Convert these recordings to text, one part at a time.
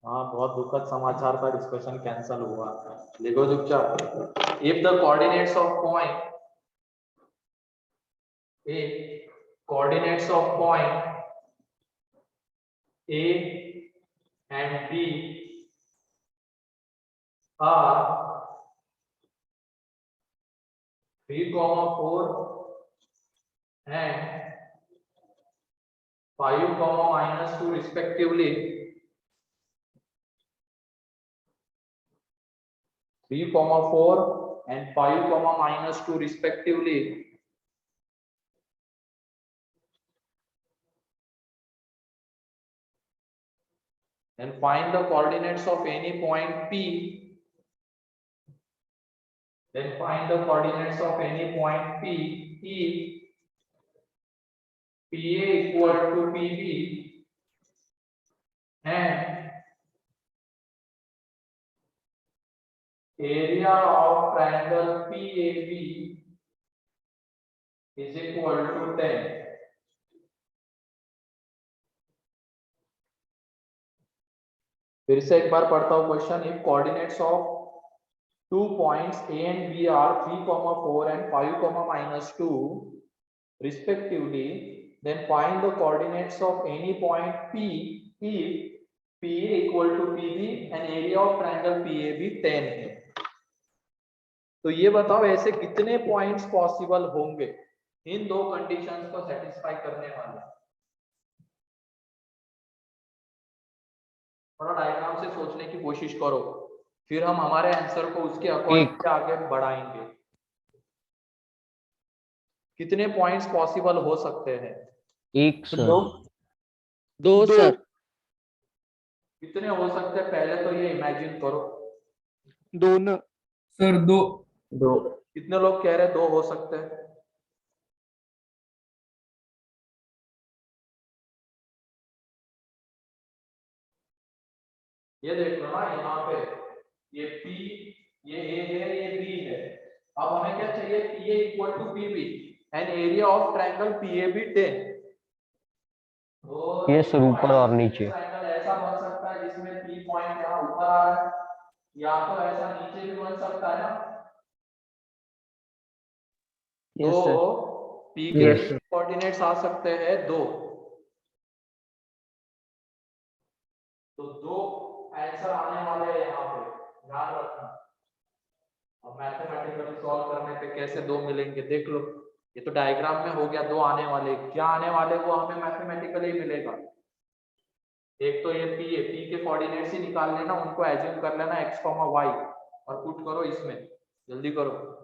हाँ, बहुत दुखद समाचार था, डिस्कशन कैंसल हुआ। देखो चुपचाप, if the coordinates of point if coordinates of point A and B are 3, 4 and 5, -2 respectively, 3, 4 and 5, -2 respectively, then find the coordinates of any point P. Then find the coordinates of any point P if PA equal to PB and area of triangle PAB is equal to 10. फिर से एक बार पढ़ता हूँ question. If coordinates of two points A and B are 3, 4 and 5, -2 respectively, then find the coordinates of any point P if PA equal to PB and area of triangle PAB 10 है। तो ये बताओ ऐसे कितने पॉइंट्स पॉसिबल होंगे इन दो conditions को satisfy करने वाले। थोड़ा डायग्राम से सोचने की कोशिश करो, फिर हम हमारे आंसर को उसके अकॉर्डिंग आगे बढ़ाएंगे। कितने पॉइंट्स पॉसिबल हो सकते हैं? एक सर। दो सर। कितने हो सकते हैं पहले तो ये इमेजिन करो। दो न सर दो। कितने लोग कह रहे हैं 2 हो सकते हैं? ये देख लो ना, यहाँ पे ये P, ये A है, ये B है। अब हमें क्या चाहिए? PA equal to PB and area of triangle PAB 10। तो ये सर ऊपर और नीचे ट्रायंगल ऐसा बन सकता है जिसमें P पॉइंट यहाँ ऊपर आ रहा है, या तो ऐसा नीचे भी बन सकता है ना। तो P के कोऑर्डिनेट्स आ सकते हैं 2। तो 2 आंसर आने वाले हैं यहाँ पे, ध्यान रखना। अब मैथमेटिकली सॉल्व करने पे कैसे 2 मिलेंगे देख लो। ये तो डायग्राम में हो गया 2 आने वाले, क्या आने वाले वो हमें मैथमेटिकली मिलेगा। एक तो ये P के कोऑर्डिनेट्स ही निकाल लेना, उनको एज्यूम कर लेना x, y और पुट करो इसमें, जल्दी करो।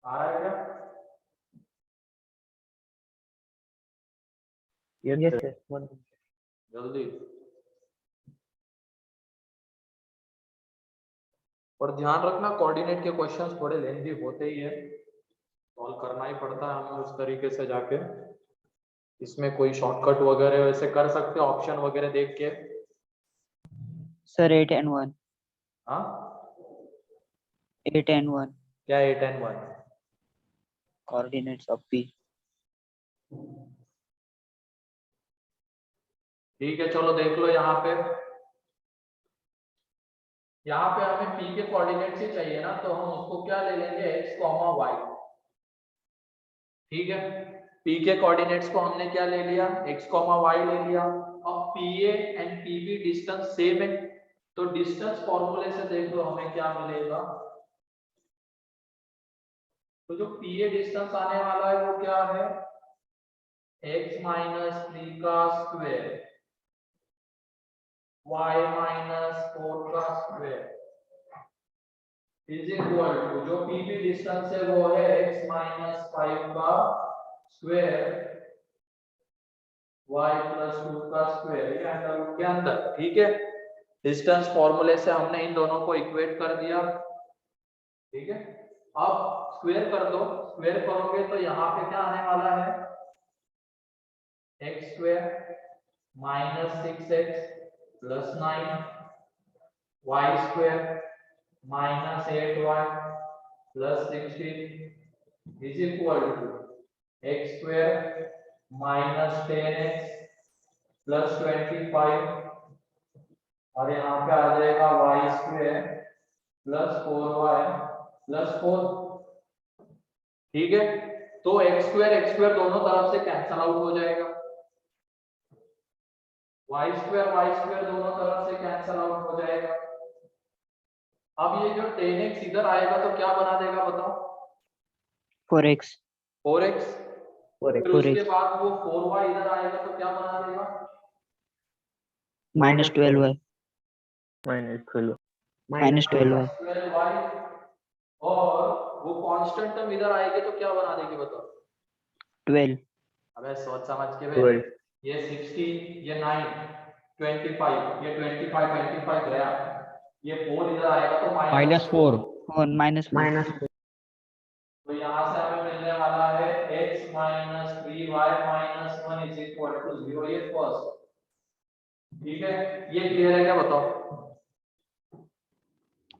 आ रहा है क्या? जल्दी। और ध्यान रखना कोऑर्डिनेट के क्वेश्चंस थोड़े लेंथी होते ही है, सॉल्व करना ही पड़ता है हमें उस तरीके से जाके। इसमें कोई शॉर्टकट वगैरह वैसे कर सकते हो ऑप्शन वगैरह देख के। Sir 8 and 1। हाँ 8 and 1 क्या 8 and 1? coordinates of P। ठीक है चलो देख लो यहाँ पे। यहाँ पे हमें p के कोऑर्डिनेट्स ही चाहिए ना, तो हम उसको क्या ले लेंगे x, y। ठीक है, p के कोऑर्डिनेट्स को हमने क्या ले लिया, x, y ले लिया। अब pa and pb distance same है, तो डिस्टेंस फॉर्मूले से देख लो हमें क्या मिलेगा। तो जो pa डिस्टेंस आने वाला है वो क्या है, x माइनस 3 का स्क्वायर, y माइनस 4 का स्क्वायर इज इक्वल टू, जो pb डिस्टेंस है वो है x माइनस 5 का स्क्वायर, y प्लस 2 का स्क्वायर, ये अंडर रूट के अंदर। ठीक है, डिस्टेंस फॉर्मूले से हमने इन दोनों को इक्वेट कर दिया। ठीक है, अब स्क्वायर कर दो, स्क्वायर करोगे तो यहाँ पे क्या आने वाला है, x square minus 6x plus 9, y square minus 8y plus 16 is equal to x square minus 10x plus 25, और यहाँ पे आ जाएगा y square plus 4y plus 4। ठीक है, तो x स्क्वायर दोनों तरफ से कैंसल आउट हो जाएगा, y स्क्वायर दोनों तरफ से कैंसल आउट हो जाएगा। अब ये जो 10x इधर आएगा तो क्या बना देगा बताओ, 4x, 4x। फिर 4x, उसके बाद वो 4y इधर आएगा तो क्या बना देगा, minus 12y, minus 12y, 12y। और वो कांस्टेंट टर्म इधर आएगी तो क्या बना देगी बताओ, 12, अबे सोच समझ के भाई, ये 16, ये 9, 25, ये 25 गया, ये 4 इधर आएगा तो -4 4, minus 4, तो यहाँ से हमें मिलने वाला है x minus 3y minus 1 is equal to 0, ये फर्स्ट। ठीक है, ये क्लियर है क्या बताओ।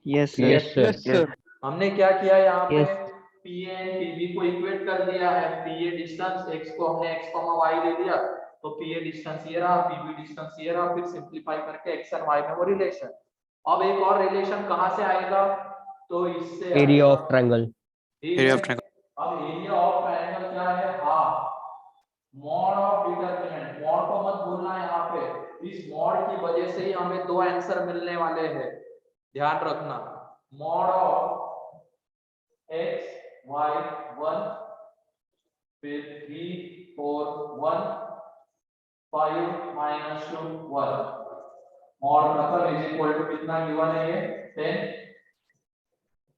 yes sir, yes sir yes sir. हमने क्या किया यहाँ पे, Yes. pa एंड pb को इक्वेट कर दिया है, pa डिस्टेंस x को हमने x, y ले लिया, तो pa डिस्टेंस ये रहा, pb डिस्टेंस ये रहा, फिर सिंपलीफाई करके x एंड y में वो रिलेशन। अब एक और रिलेशन कहाँ से आएगा, तो इससे एरिया आएगा। Of triangle. ठीक है, अब एरिया ऑफ ट्रायंगल क्या है, half mod of determinant, mod को मत भूलना यहाँ पे, इस मॉड की वजह से ही हमें दो आंसर मिलने वाले हैं, ध्यान रखना। मॉड ऑफ x y 1, फिर 3 4 1 5 माइनस 2 1, मॉड मतलब इज इक्वल टू कितना गिवन है, ये 10।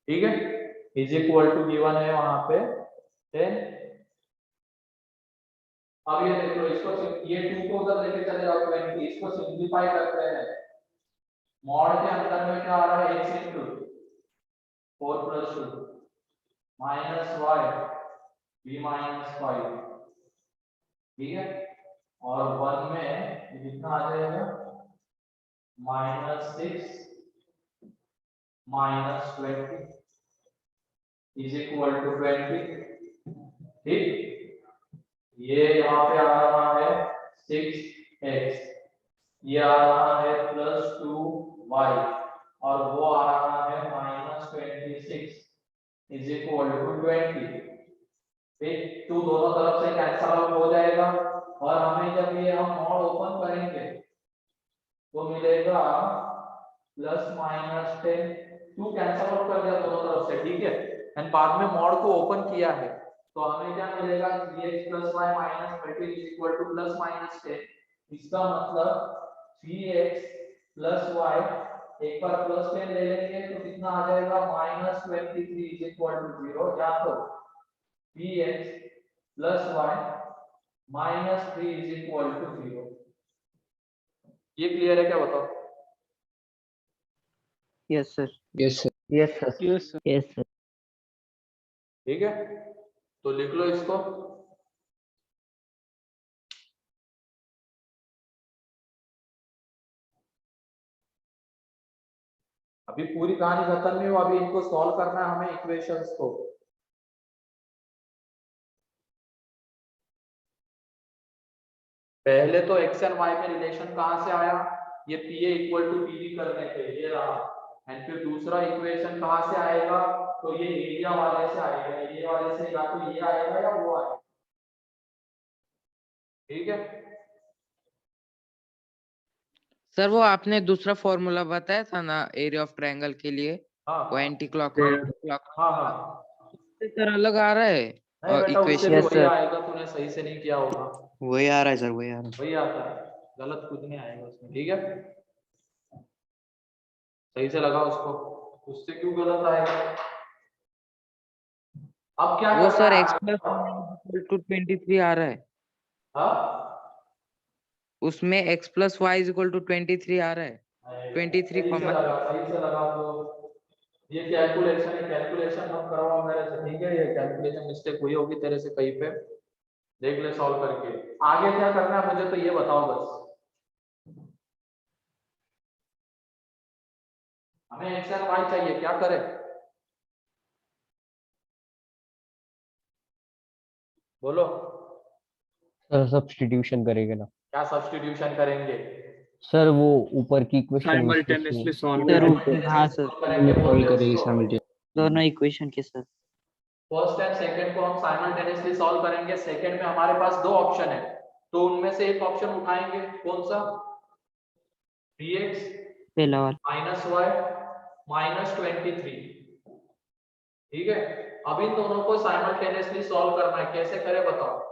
ठीक है, इज इक्वल टू गिवन है वहां पे 10। अब ये देख लो, इसको ये 2 को उधर लेके चले जाओ 20, इसको सिंपलीफाई करते हैं, मॉड के अंदर में क्या आ रहा है, x into 4 plus 2 minus y b minus 5। ठीक है, और 1 में ये कितना आ जाएगा, -6 minus 20 is equal to 20। ठीक, ये यहाँ पे आ रहा है 6x, ये आ रहा है +2y, और वो आ रहा है -26 इज इक्वल टू 20। ठीक, 2 दोनों तरफ से कैंसल आउट हो जाएगा, और हमें जब ये हम मॉड ओपन करेंगे तो मिलेगा +-10, 2 कैंसल आउट कर दिया दोनों तरफ से। ठीक है, एंड बाद में मॉड को ओपन किया है तो हमें क्या मिलेगा, 3x + y - 13 is equal to +-10। इसका मतलब 3x + y, एक बार +10 ले लेंगे तो कितना आ जाएगा, -23 इज इक्वल टू 0, या तो 3x + y -3 is equal to 0। ये क्लियर है क्या बताओ। yes sir, yes sir yes sir. yes sir, ठीक है, तो लिख लो इसको। अभी पूरी कहानी खत्म नहीं हुई, अभी इनको सॉल्व करना है हमें इक्वेशंस को। पहले तो x एंड y में रिलेशन कहां से आया, ये pa इक्वल टू pb करने पे ये रहा, एंड फिर दूसरा इक्वेशन कहाँ से आएगा, तो ये एरिया वाले से आएगा, एरिया वाले से या तो ये आएगा या वो आएगा, ठीक है। सर वो आपने दूसरा फॉर्मूला बताया था ना एरिया ऑफ ट्रायंगल के लिए, हाँ वो एंटी क्लॉक हाँ हाँ, सर अलग आ रहा है नहीं बेटा उससे इक्वेशन। भी Yes, वही sir. आएगा, तूने सही से नहीं किया होगा, वही आ रहा है सर, वही आ रहा है। वही आता है, गलत कुछ नहीं आएगा उसमें, ठीक है, सही से लगा उसको, उससे क्यों गलत आएगा। अब क्या वो करना सर है x आगे? प्लस 23 आ रहा है, हाँ? उसमें x plus y is equal to 23 आ रहा है, 23 सही से कॉमन। लगा, सही से लगा, तो ये कैलकुलेशन मत करवाओ मेरे से, ठीक है, ये कैलकुलेशन मिस्टेक हुई होगी तेरे से कहीं पे, देख ले सॉल्व करके। आगे क्या करना है मुझे तो ये बताओ बस, हमें एक्स एंड वाई चाहिए, क्या करें, बोलो, सर सब्स्टिट्यूशन करेंगे ना। क्या सब्स्टिट्यूशन करेंगे, सर वो ऊपर की इक्वेशन साइमल्टेनियसली सॉल्व Sir, करेंगे। हाँ sir. करेंगे बोलते हैं करेगी उसको। साइमल्टेनियस। दोनों इक्वेशन के सर. फर्स्ट एंड सेकंड को हम साइमल्टेनियसली सॉल्व करेंगे, सेकंड में हमारे पास दो ऑप्शन है, तो उनमें से एक ऑप्शन उठाएंगे, कौन सा, 3x पहला वाला. माइनस वाई माइनस 23, ठीक है। अब इन दोनों को साइमल्टेनियसली सॉल्व करना है, कैसे करें बताओ,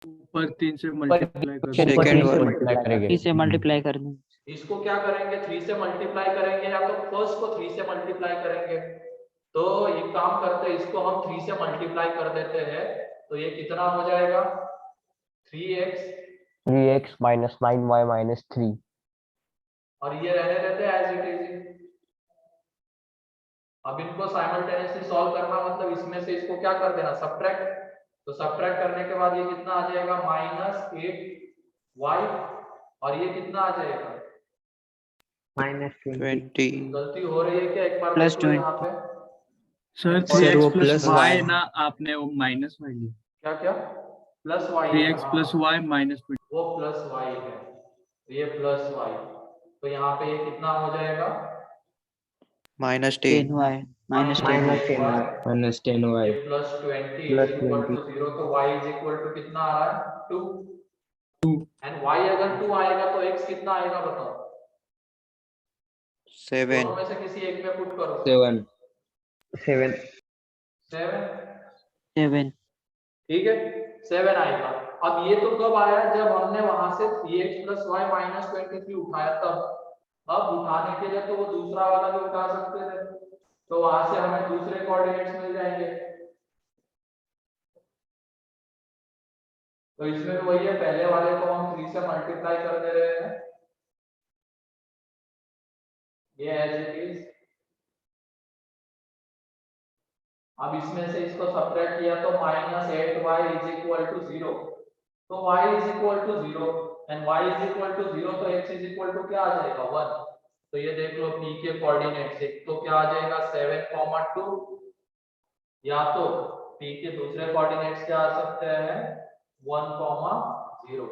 ऊपर 3 से मल्टीप्लाई कर Second ऊपर 3 से one. मल्टीप्लाई करेंगे। इसे मल्टीप्लाई कर दें. इसको क्या करेंगे, 3 से मल्टीप्लाई करेंगे या तो फर्स्ट को 3 से मल्टीप्लाई करेंगे, तो एक काम करते हैं, इसको हम 3 से मल्टीप्लाई कर देते हैं, तो ये कितना हो जाएगा, 3x 3x minus 9y minus 3। और ये रहने देते हैं एज इट इज। अब इनको साइमल्टेनियसली सॉल्व करना मतलब इसमें से इसको क्या कर देना, सब्ट्रैक्ट, तो सब्ट्रैक्ट करने के बाद ये कितना आ जाएगा, -8y, और ये कितना आ जाएगा, -20। गलती हो रही है क्या, एक बार Plus देख लो 20. यहाँ पे, सर Sir, 3x वो प्लस plus वाई y। ना, आपने वो माइनस वाई ली। क्या क्या, plus y, 3x plus y minus 20। वो प्लस वाई है, तो ये प्लस वाई, तो यहाँ पे ये कितना हो जाएगा, -10। 10y. Minus 10. माइनस 10y ये plus 20 plus is equal to 0, तो y इज इक्वल टू कितना आ रहा है, 2, एंड y अगर 2 आएगा तो x कितना आएगा बताओ, 7। दोनों में से किसी एक में पुट करो, 7 7, 7. ठीक है, 7 आएगा। अब ये तो कब आया, जब हमने वहां से 3x प्लस वाई माइनस 23 उठाया तब, अब उठाने के लिए तो वो दूसरा वाला भी उठा सकते थे, तो वहां से हमें दूसरे कोऑर्डिनेट्स मिल जाएंगे, तो इसमें भी वही है, पहले वाले को हम 3 से मल्टीप्लाई कर दे रहे हैं, ये एज इट इज। अब इसमें से इसको सब्ट्रैक्ट किया तो -8y इज इक्वल टू 0, तो y is equal to 0 and y is equal to 0, तो x इज इक्वल टू क्या आ जाएगा, 1, तो ये देख लो p के कोऑर्डिनेट्स, एक तो क्या आ जाएगा 7,2, या तो p के दूसरे कोऑर्डिनेट्स क्या आ सकते हैं, 1,0,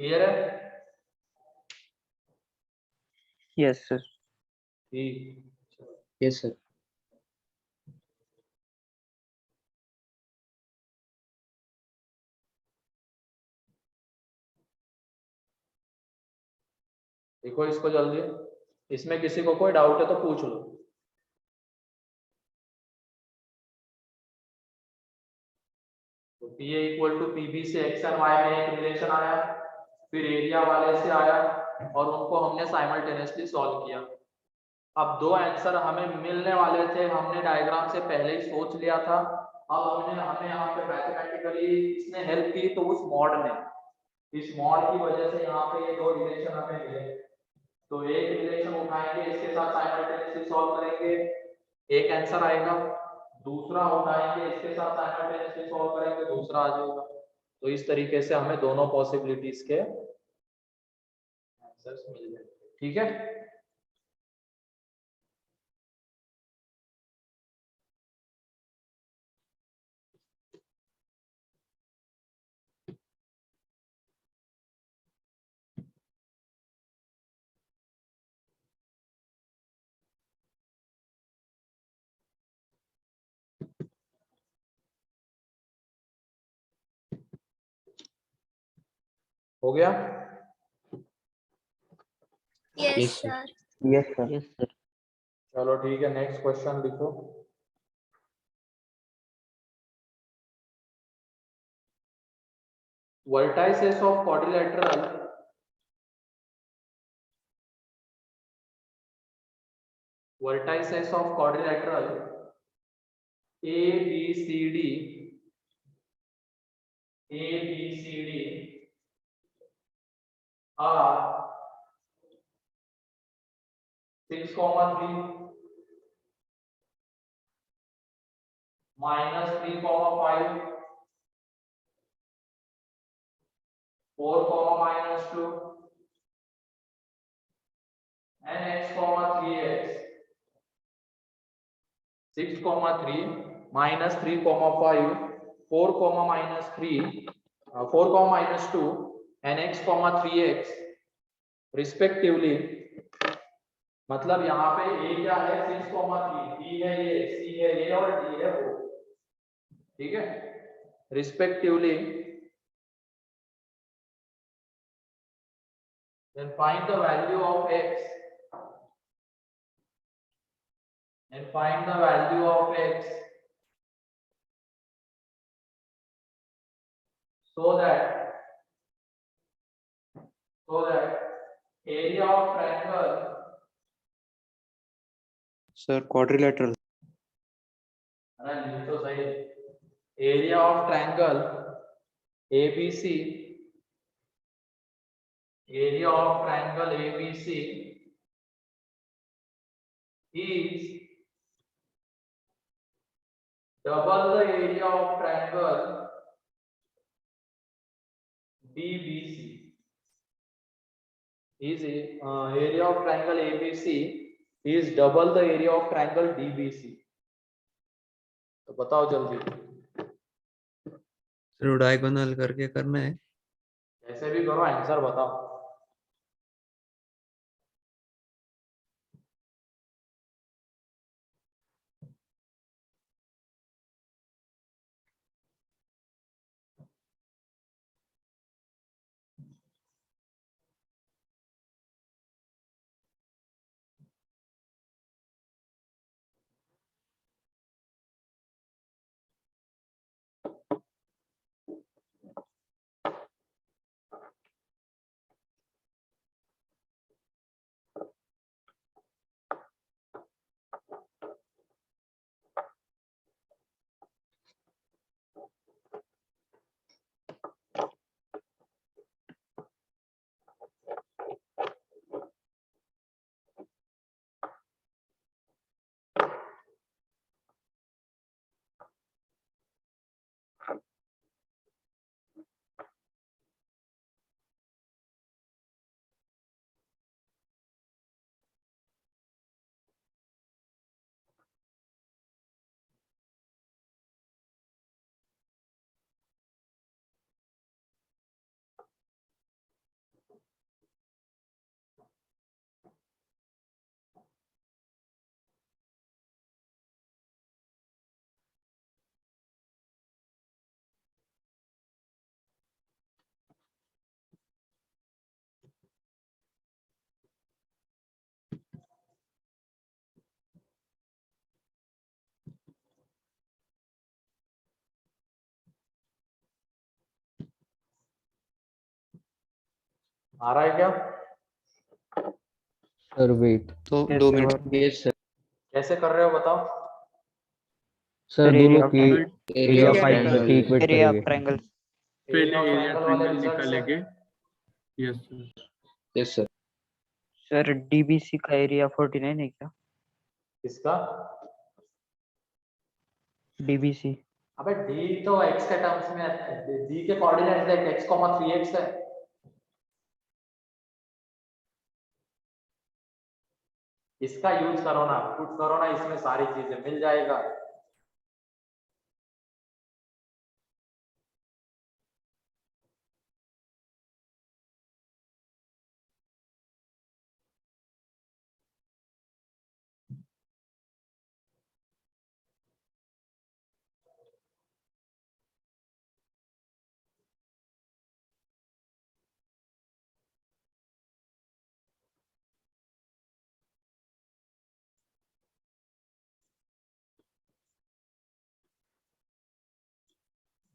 क्लियर है, Yes sir. ठीक, यस सर। देखो इसको जल्दी, इसमें किसी को कोई डाउट है तो पूछ लो, तो P इक्वल टू PB से x एंड y में एक रिलेशन आया, फिर एरिया वाले से आया, और उनको हमने साइमल्टेनियसली सॉल्व किया। अब दो आंसर हमें मिलने वाले थे, हमने डायग्राम से पहले ही सोच लिया था, अब हमें यहाँ पे मैथमेटिकली इसने हेल्प की, तो उस मॉड ने, इस मॉड की वजह से यहाँ पे ये दो रिलेशन हमें मिले, तो एक रिलेशन उठाएंगे, इसके साथ साइमल्टेनियसली सॉल्व करेंगे, एक आंसर आएगा, दूसरा उठाएंगे, इसके साथ साइमल्टेनियसली सॉल्व करेंगे, दूसरा आ जाएगा, तो इस तरीके से हमें दोनों पॉसिबिलिटीज के आंसर्स मिल जाएंगे, ठीक है। हो गया? Yes, sir. Yes sir. Yes, sir. चलो ठीक है, नेक्स्ट क्वेश्चन लिखो। Vertices of quadrilateral ABCD are 6, 3 minus 3, 5 4, minus 2 and x, 3x. 6, 3 minus 3, 5 4, minus 3 4, minus 2 and x, 3x respectively. मतलब यहाँ पे a क्या है 6, 3, b है ये, c है ये और d है वो, ठीक है, respectively. Then find the value of x so that area of triangle Sir, quadrilateral. अरे लिख तो सही, area of triangle ABC is double the area of triangle DBC. Area of triangle ABC is double the area of triangle DBC. तो बताओ जल्दी, sir diagonal करके करना है। कैसे भी करो, आंसर बताओ। आ रहा है क्या? Sir wait. तो Yes, 2 sir. मिनट। Yes sir. कैसे कर रहे हो बताओ? सर Sir, दोनों area of के triangle. Area Area find triangle. करके इक्वेट Area of करेंगे। triangle. पहले Area of एरिया triangle वाले ट्रायंगल results है। निकालेंगे। Yes sir. Yes sir. Sir, DBC का area 49 है क्या? किसका? DBC. अबे d तो x के टर्म्स में है, d के कोऑर्डिनेट्स देख, x, 3x है। इसका यूज करो ना, पुट करो ना, इसमें सारी चीजें मिल जाएगा।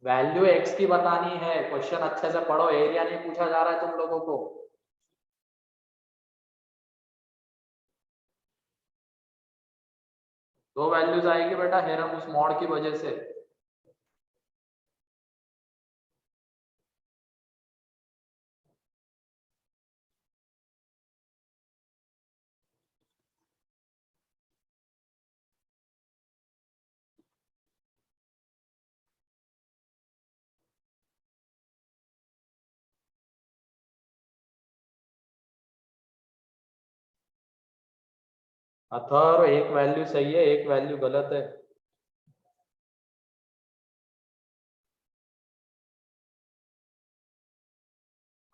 वैल्यू एक्स की बतानी है, क्वेश्चन अच्छे से पढ़ो, एरिया नहीं पूछा जा रहा है तुम लोगों को। दो वैल्यूज आएगी बेटा हेरम उस मॉड की वजह से। अथर्व एक वैल्यू सही है, एक वैल्यू गलत है।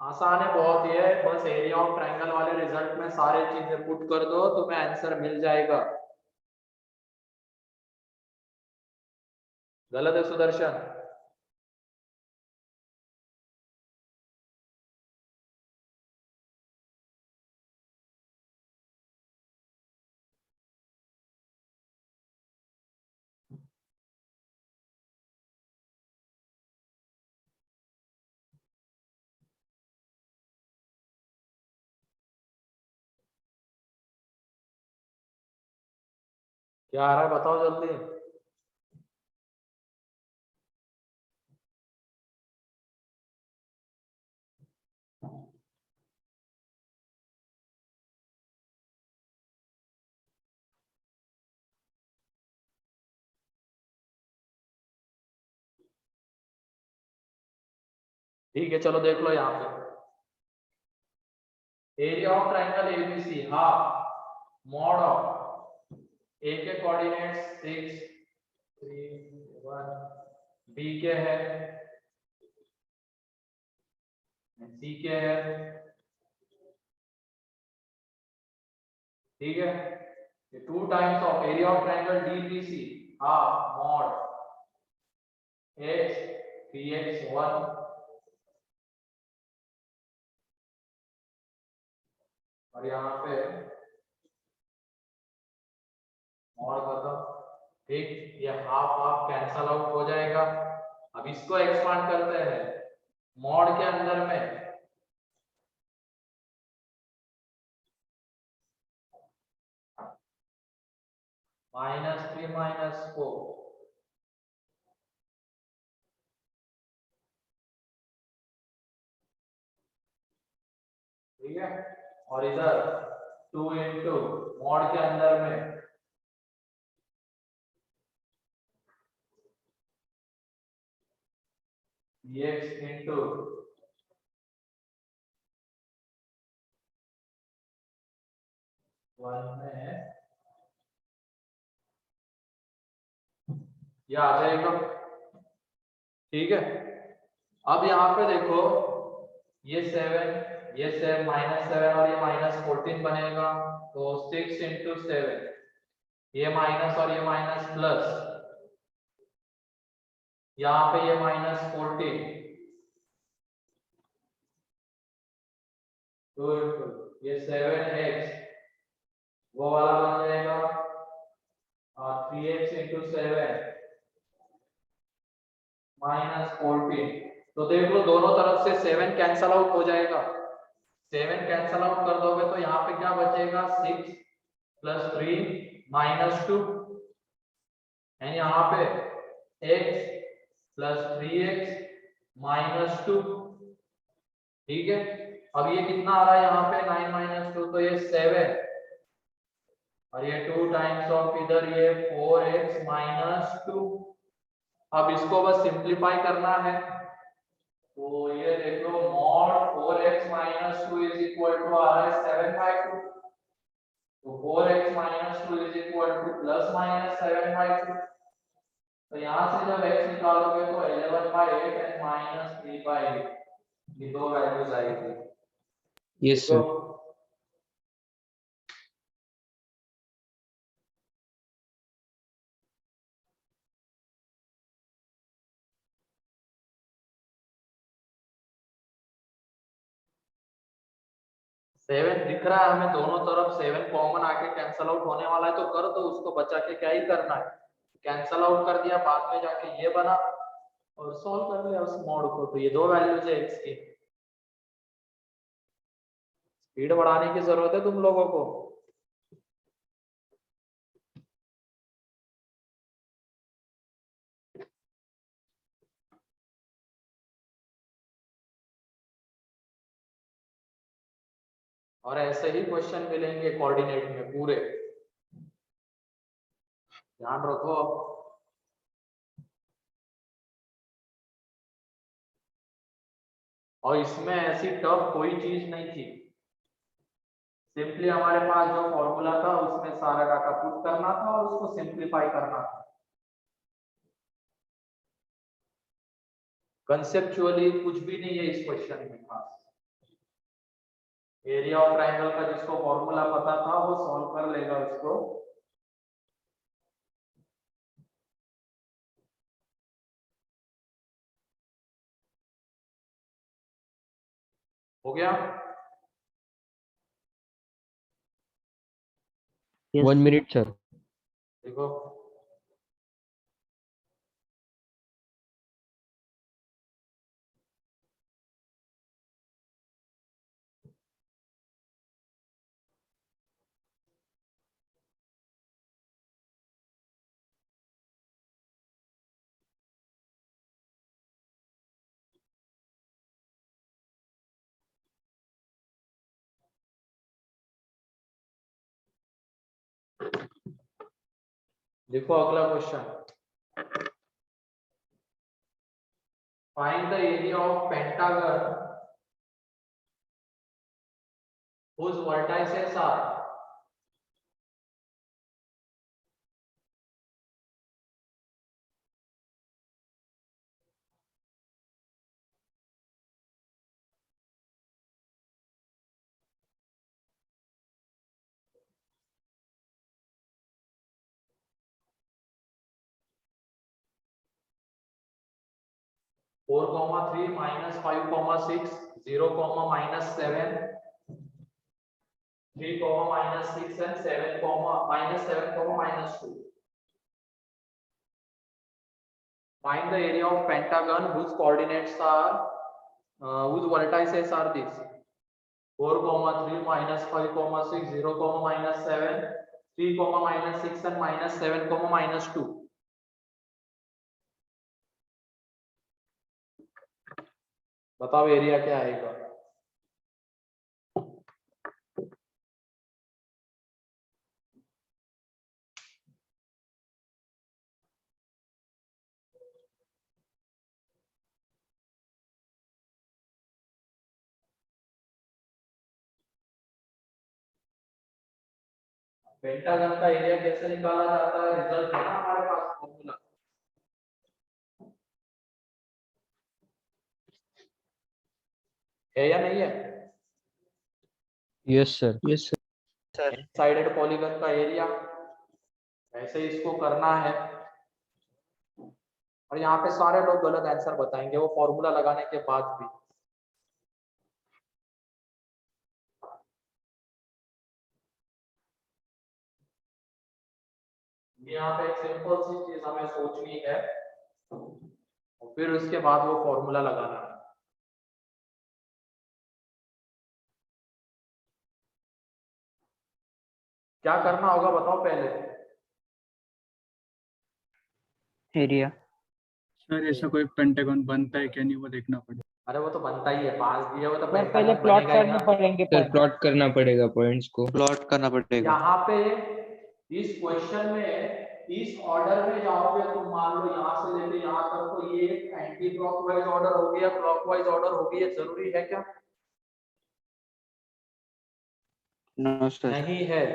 आसान है बहुत, ये बस एरिया ऑफ ट्रायंगल वाले रिजल्ट में सारे चीजें पुट कर दो, तुम्हें आंसर मिल जाएगा। गलत है सुदर्शन? क्या आ रहा है बताओ जल्दी। ठीक है चलो देख लो यहाँ पे, area of triangle ABC half mod of A के कोऑर्डिनेट्स 6 3 1 बी के है सी के है, ठीक है। ये 2 times of area of triangle DBC half mod x 3x 1 और यहाँ पे मॉड खत्म, ठीक। ये हाफ हाफ कैंसल आउट हो जाएगा। अब इसको एक्सपांड करते हैं, मॉड के अंदर में -3 -4, ठीक है। और इधर 2 इंटू मॉड के अंदर में dx इंटू 1 में ये आ जाएगा, ठीक है। अब यहाँ पे देखो ये 7 ये -7 और ये -14 बनेगा, तो 6 इंटू 7, ये माइनस और ये माइनस प्लस, यहाँ पे ये -14 2 इंटू ये 7x वो वाला बन जाएगा और 3x इंटू 7 -14। तो देख लो दोनों तरफ से 7 कैंसल आउट हो जाएगा, 7 कैंसल आउट कर दोगे तो यहाँ पे क्या बचेगा 6 + 3 -2 एंड यहाँ पे x + 3x -2, ठीक है। अब ये कितना आ रहा है यहाँ पे 9 - 2, तो ये 7 और ये 2 टाइम्स ऑफ इधर ये 4x -2। अब इसको बस सिंप्लीफाई करना है, तो ये देख लो mod 4x -2 is equal to आ रहा है 7/2, तो 4x -2 इज इक्वल टू ±7/2। तो यहाँ से जब x निकालोगे तो 11/8 एंड -3/8, ये दो वैल्यूज आएगी। Yes sir. 7 दिख रहा है हमें, दोनों तरफ 7 कॉमन आके कैंसल आउट होने वाला है, तो कर दो उसको, बचा के क्या ही करना है। कैंसल आउट कर दिया, बाद में जाके ये बना, और सॉल्व कर लिया उस मॉड को। तो ये दो वैल्यूज है x की। स्पीड बढ़ाने की जरूरत है तुम लोगों को। और ऐसे ही क्वेश्चन मिलेंगे कोऑर्डिनेट में पूरे, ध्यान रखो। और इसमें ऐसी टफ कोई चीज नहीं थी, सिंपली हमारे पास जो फॉर्मूला था उसमें सारा डाटा पुट करना था और उसको सिंप्लीफाई करना था। कंसेप्चुअली कुछ भी नहीं है इस क्वेश्चन में खास। एरिया ऑफ ट्रायंगल का जिसको फॉर्मूला पता था वो सॉल्व कर लेगा उसको। हो गया? Yes. 1 minute, sir. देखो देखो अगला question. Find the area of pentagon whose vertices are four comma 3 minus 5 comma 6 0 comma minus 7 3 comma minus 6 and 7 comma minus 7 comma minus 2। Find the area of pentagon whose coordinates are whose vertices are these 4 comma 3 minus 5 comma 6 0 comma minus 7 3 comma minus 6 and minus 7 comma minus 2। बताओ area क्या आएगा? Pentagon का area कैसे निकाला जाता है? Result है ना हमारे पास फॉर्मूला। है या नहीं है? Yes, sir. Yes, sir. Sided polygon का एरिया ऐसे इसको करना है। और यहाँ पे सारे लोग गलत आंसर बताएंगे वो फॉर्मूला लगाने के बाद भी। यहाँ पे एक सिंपल सी चीज हमें सोचनी है और फिर उसके बाद वो फॉर्मूला लगाना है। क्या करना होगा बताओ पहले? Area. सर ऐसा कोई पेंटागन बनता है क्या नहीं वो देखना पड़ेगा। अरे वो तो बनता ही है, पास दिया वो तो सर पहले पेंटागन प्लॉट बनेगा ही करने ना। पड़ेंगे सर पॉइंट। प्लॉट करना पड़ेगा पॉइंट्स को। प्लॉट करना पड़ेगा। यहाँ पे इस क्वेश्चन में इस ऑर्डर में जाओगे तुम, मान लो यहाँ से लेके यहाँ तक, तो ये एंटी क्लॉकवाइज ऑर्डर होगी या क्लॉकवाइज ऑर्डर होगी, ये जरूरी है क्या? No sir. नहीं है।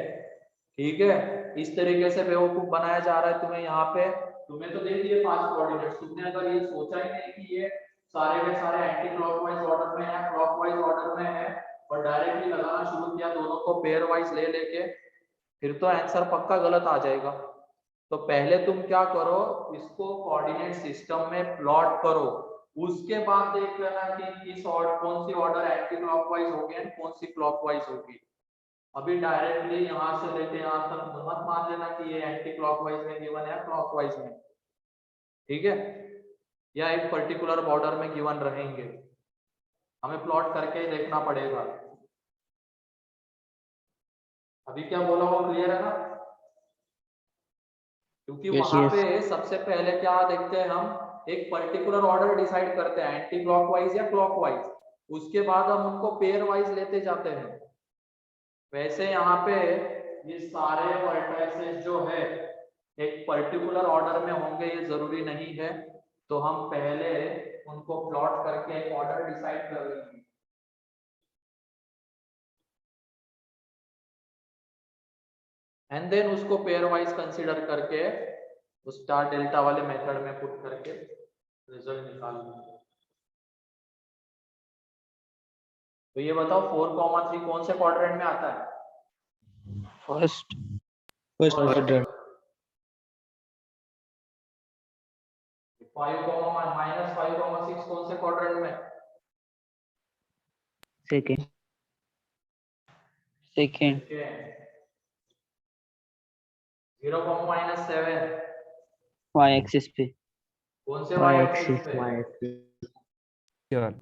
ठीक है, इस तरीके से बेवकूफ बनाया जा रहा है तुम्हें। यहाँ पे तुम्हें तो दे दिए 5 कोऑर्डिनेट्स, तुमने अगर ये सोचा ही नहीं कि ये सारे के सारे एंटी क्लॉकवाइज ऑर्डर में है क्लॉकवाइज ऑर्डर में है और डायरेक्टली लगाना शुरू किया दोनों को पेयर वाइज ले लेके, फिर तो आंसर पक्का गलत आ जाएगा। तो पहले तुम क्या करो, इसको कोऑर्डिनेट सिस्टम में प्लॉट करो, उसके बाद देख लेना कि किस ऑर्डर, कौन सी ऑर्डर एंटी क्लॉकवाइज होगी एंड कौन सी क्लॉकवाइज होगी। अभी डायरेक्टली यहाँ से लेके यहाँ तक मत मान लेना कि ये एंटी क्लॉकवाइज में गिवन है क्लॉकवाइज में। ठीक है, या एक पर्टिकुलर बॉर्डर में गिवन रहेंगे, हमें प्लॉट करके ही देखना पड़ेगा। अभी क्या बोला वो क्लियर है ना? क्योंकि Yes, वहां yes. पे सबसे पहले क्या देखते हैं, हम एक पर्टिकुलर ऑर्डर डिसाइड करते हैं, एंटी क्लॉकवाइज या क्लॉकवाइज, उसके बाद हम उनको पेयर वाइज लेते जाते हैं। वैसे यहाँ पे ये सारे वर्टाइसेस जो है एक पर्टिकुलर ऑर्डर में होंगे ये जरूरी नहीं है, तो हम पहले उनको प्लॉट करके एक ऑर्डर डिसाइड कर लेंगे। एंड देन उसको पेयर वाइज कंसीडर करके उस स्टार डेल्टा वाले मेथड में पुट करके रिजल्ट निकाल लेंगे। तो ये बताओ 4,3 कौन से क्वाड्रेंट में आता है? First First quadrant. 5,-5,6 कौन से क्वाड्रेंट में? सेकेंड सेकेंड 0,-7 वाई एक्सिस पे कौन से Y y axis, एक्सिस पे?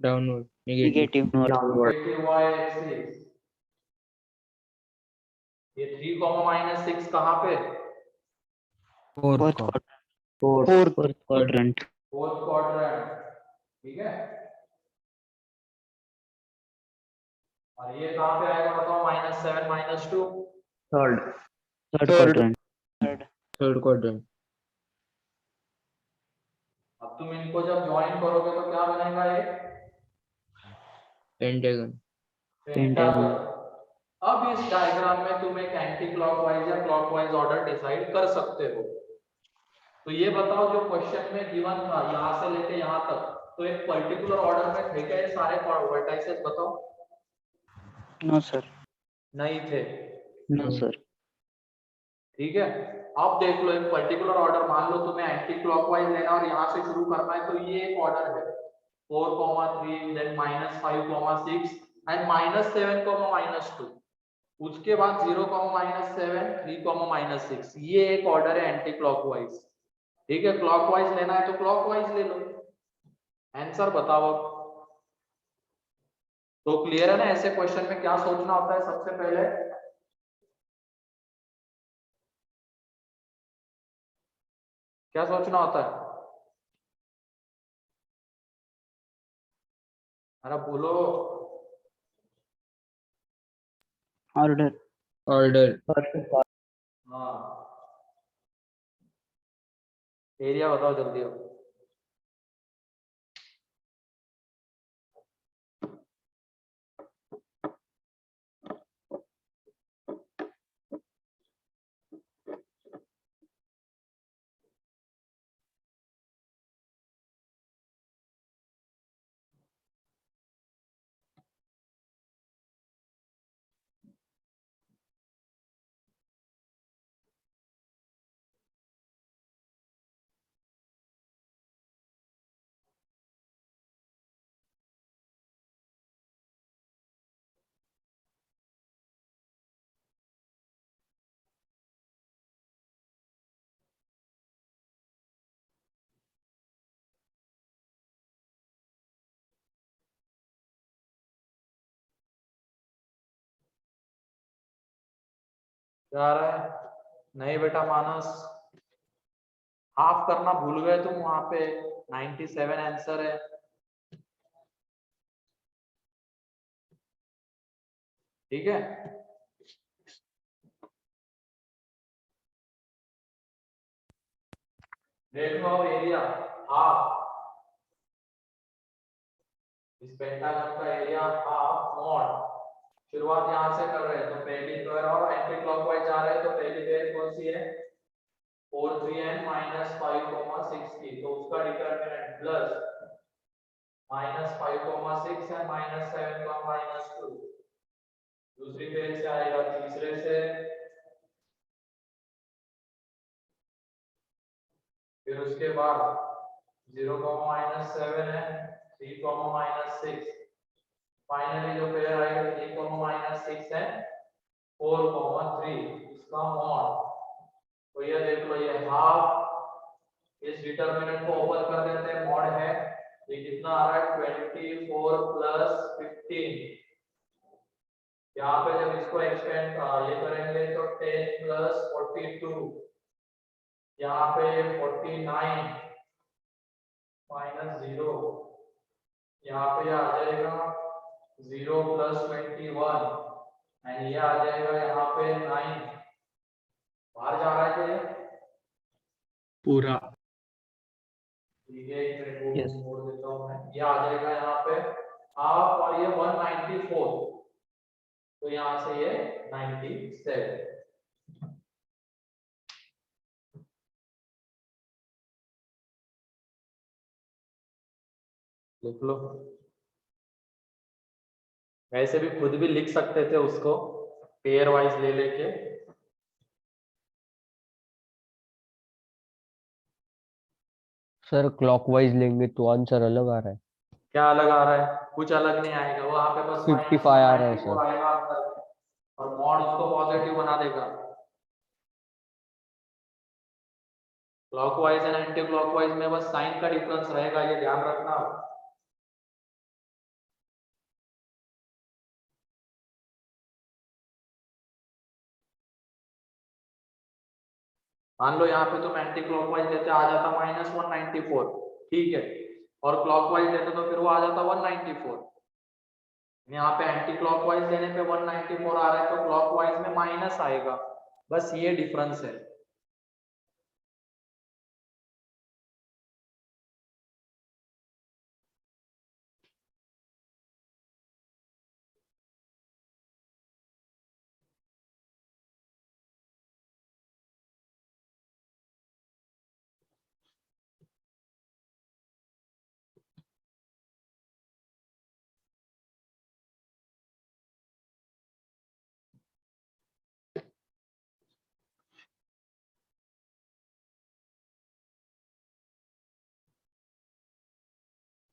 Downward. Negative. Negative negative y axis. ये 3,-6 कहाँ पे? फोर्थ क्वाड्रेंट फोर्थ क्वाड्रेंट, ठीक है। और ये कहाँ पे आएगा बताओ? -7 -2 थर्ड क्वाड्रेंट Third quadrant. अब तुम इनको जब ज्वाइन करोगे तो क्या बनेगा? ये Pentagon. पेंटागन। अब इस डायग्राम में तुम एक एंटी क्लॉकवाइज या क्लॉकवाइज ऑर्डर डिसाइड कर सकते हो। तो ये बताओ जो क्वेश्चन में गिवन था यहाँ से लेके यहाँ तक, तो एक पर्टिकुलर ऑर्डर में थे क्या ये सारे वर्टाइसेस? बताओ। नो सर नहीं थे, नो सर ठीक है। अब देख लो एक पर्टिकुलर ऑर्डर, मान लो तुम्हें एंटी क्लॉकवाइज लेना और यहाँ से शुरू करना है, तो ये एक ऑर्डर है 4,3 देन -5,6 एंड -7, -2, उसके बाद 0,-7 3,-6, ये एक ऑर्डर है एंटी क्लॉकवाइज, ठीक है। क्लॉकवाइज लेना है तो क्लॉकवाइज ले लो। आंसर बताओ। तो क्लियर है ना ऐसे क्वेश्चन में क्या सोचना होता है? सबसे पहले क्या सोचना होता है? अरे बोलो। Order Order. हाँ, एरिया बताओ जल्दी अब। क्या आ रहा है? नहीं बेटा मानस, हाफ करना भूल गए तुम, वहां पे 97 आंसर है। ठीक है, देख लो एरिया हाफ, इस पेंटागन का एरिया हाफ मॉड। शुरुआत यहां से कर रहे हैं तो पहली पेयर और एंटी क्लॉकवाइज जा रहे हैं, तो पहली पेयर कौन सी है? 4 3 एंड -5,6 की, तो उसका डिटरमिनेंट प्लस -5,6 एंड -7,-2। दूसरी पेयर से आएगा तीसरे से, फिर उसके बाद 0,-7 है, 3,-6, फाइनली जो पेयर आएगा 3,-6 है 4,3, इसका मॉड। तो ये देख लो ये हाफ इस डिटर्मिनेंट को ओपन कर देते हैं, मॉड है, ये कितना आ रहा है 24 प्लस 15। यहाँ पे जब इसको एक्सपेंड ये करेंगे तो 10 प्लस 42, यहाँ पे 49 माइनस 0, यहाँ पे आ जाएगा 0 प्लस 21 एंड ये आ जाएगा यहाँ पे 9। बाहर जा रहा है ये पूरा ठीक है, एक मिनट को Yes. छोड़ देता हूँ मैं, ये आ जाएगा यहाँ पे हाफ और ये 194, तो यहाँ से ये 97। लिख लो, वैसे भी खुद भी लिख सकते थे उसको पेयर वाइज ले लेके। सर क्लॉकवाइज लेंगे तो आंसर अलग आ रहा है। क्या अलग आ रहा है? कुछ अलग नहीं आएगा, वो यहाँ पे बस 55 आ रहा है -194 सर। आएगा अंदर में, और मॉड उसको पॉजिटिव बना देगा। क्लॉकवाइज एंड एंटी क्लॉकवाइज में बस साइन का डिफरेंस रहेगा, ये ध्यान रखना। मान लो यहाँ पे तुम एंटी क्लॉकवाइज लेते आ जाता -194, ठीक है, और क्लॉकवाइज लेते तो फिर वो आ जाता 194। यहाँ पे एंटी क्लॉकवाइज लेने पे 194 आ रहा है, तो क्लॉकवाइज में माइनस आएगा, बस ये डिफरेंस है।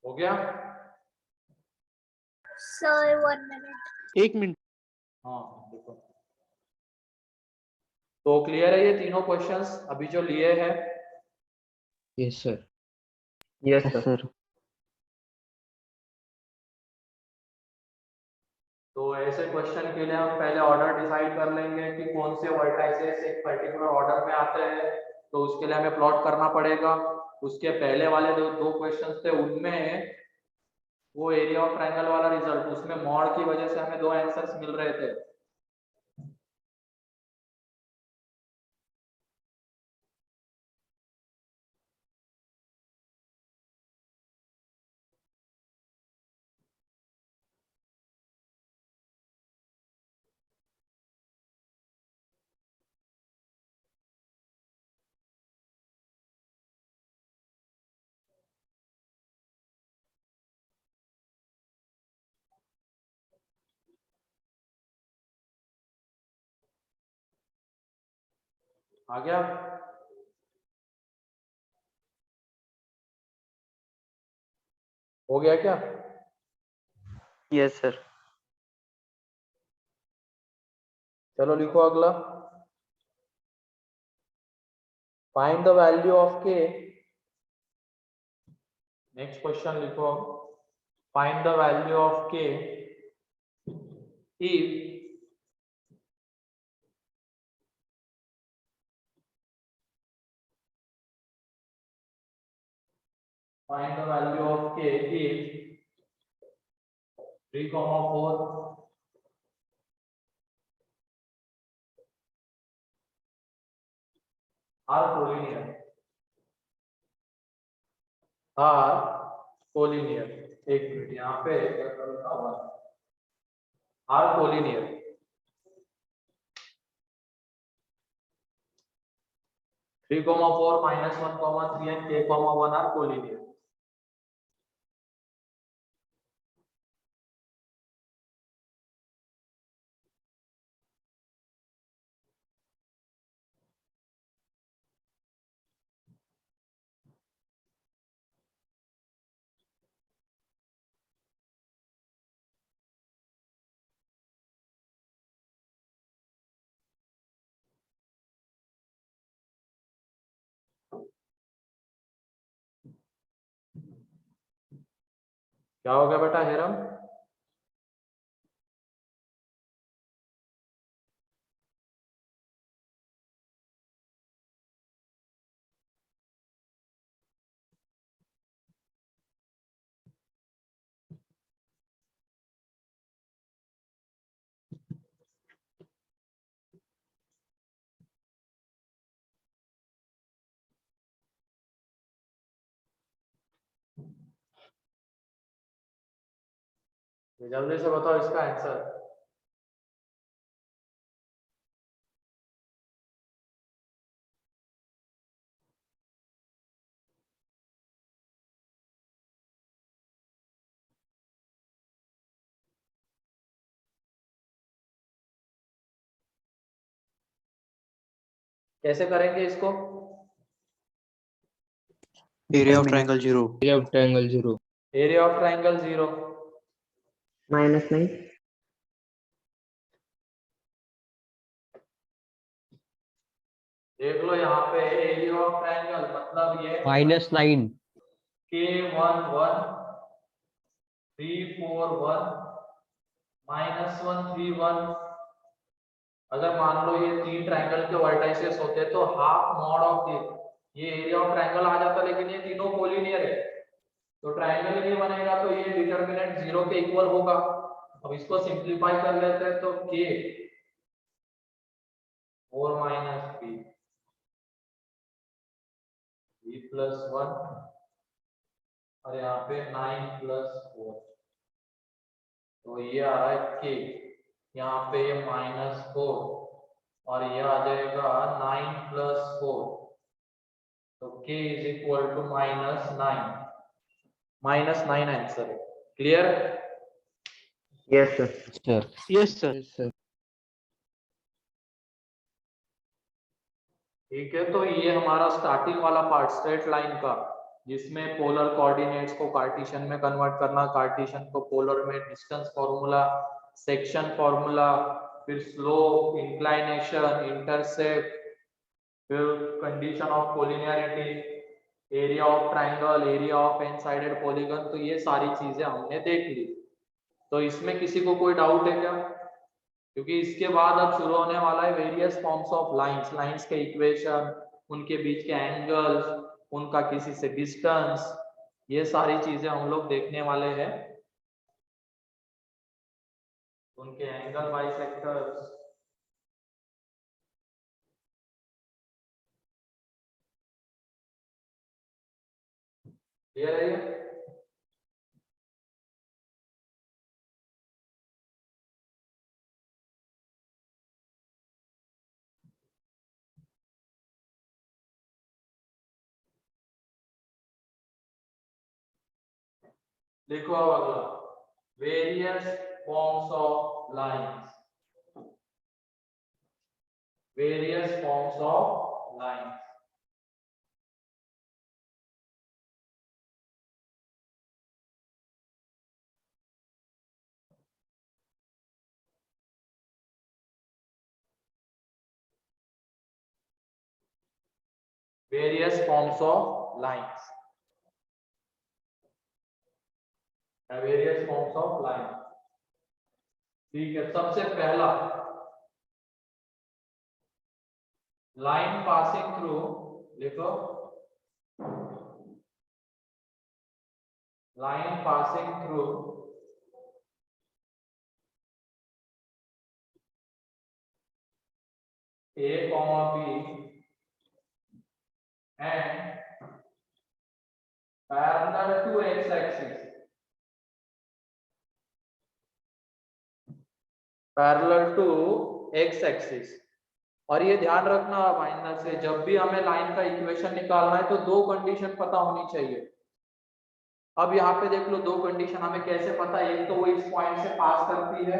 हो गया? Sir 1 minute. एक मिनट। हाँ देखो, तो क्लियर है ये तीनों क्वेश्चंस अभी जो लिए हैं? Yes, sir. Yes sir. तो ऐसे क्वेश्चन के लिए हम पहले ऑर्डर डिसाइड कर लेंगे कि कौन से वर्टाइसेस एक पर्टिकुलर ऑर्डर में आते हैं, तो उसके लिए हमें प्लॉट करना पड़ेगा। उसके पहले वाले दो दो क्वेश्चंस थे, उनमें वो एरिया ऑफ ट्रायंगल वाला रिजल्ट, उसमें मॉड की वजह से हमें दो आंसर्स मिल रहे थे। आ गया? हो गया क्या? Yes sir. चलो लिखो अगला, फाइंड द वैल्यू ऑफ के। नेक्स्ट क्वेश्चन लिखो, फाइंड द वैल्यू ऑफ के if find the value of k if 3, 4 are collinear, एक मिनट यहाँ पे are collinear. 3, 4 -1, 3 and k, 1 are collinear। क्या हो गया बेटा हेरम? जल्दी से बताओ इसका आंसर। कैसे करेंगे इसको? Area of triangle 0. Area of triangle 0. Area of triangle 0 -9. देख लो यहाँ पे एरिया ऑफ ट्राइंगल मतलब ये -9. K11 341 -131। अगर मान लो ये तीन ट्राइंगल के वर्टाइसेस होते तो हाफ मॉड ऑफ ये एरिया ऑफ ट्राइंगल आ जाता, लेकिन ये तीनों कोलिनियर है तो ट्राइंगल नहीं बनेगा, तो ये डिटरमिनेंट 0 के इक्वल होगा। अब इसको सिंप्लीफाई कर लेते हैं तो K 4 - 3 3 + 1 और यहाँ पे 9 + 4, तो ये आ रहा है K, यहाँ पे ये -4 और ये आ जाएगा 9 + 4, तो K = -9 आंसर है। Clear? Yes, sir. Sir. Yes, sir. Yes, sir. ठीक है, तो ये हमारा स्टार्टिंग वाला पार्ट स्ट्रेट लाइन का, जिसमें पोलर कोऑर्डिनेट्स को कार्टेशियन में कन्वर्ट करना, कार्टेशियन को पोलर में डिस्टेंस फॉर्मूला, सेक्शन फॉर्मूला, फिर स्लोप, इंक्लाइनेशन, इंटरसेप्ट, फिर condition of collinearity, area of triangle, area of n sided polygon, तो ये सारी चीजें हमने देख ली। तो इसमें किसी को कोई डाउट है क्या? क्योंकि इसके बाद अब शुरू होने वाला है various forms of lines, lines के इक्वेशन, उनके बीच के एंगल्स, उनका किसी से डिस्टेंस, ये सारी चीजें हम लोग देखने वाले हैं, उनके एंगल बाइसेक्टर्स। क्लियर है ये? देखो अब अगला, various forms of lines, various forms of lines. Various forms of lines, various forms of line. ठीक है, सबसे पहला लाइन पासिंग थ्रू, लिखो line passing through A, B and parallel to x-axis, parallel to x axis. और ये ध्यान रखना minor से, जब भी हमें लाइन का इक्वेशन निकालना है तो दो कंडीशन पता होनी चाहिए। अब यहाँ पे देख लो दो कंडीशन हमें कैसे पता है, एक तो वो इस पॉइंट से पास करती है,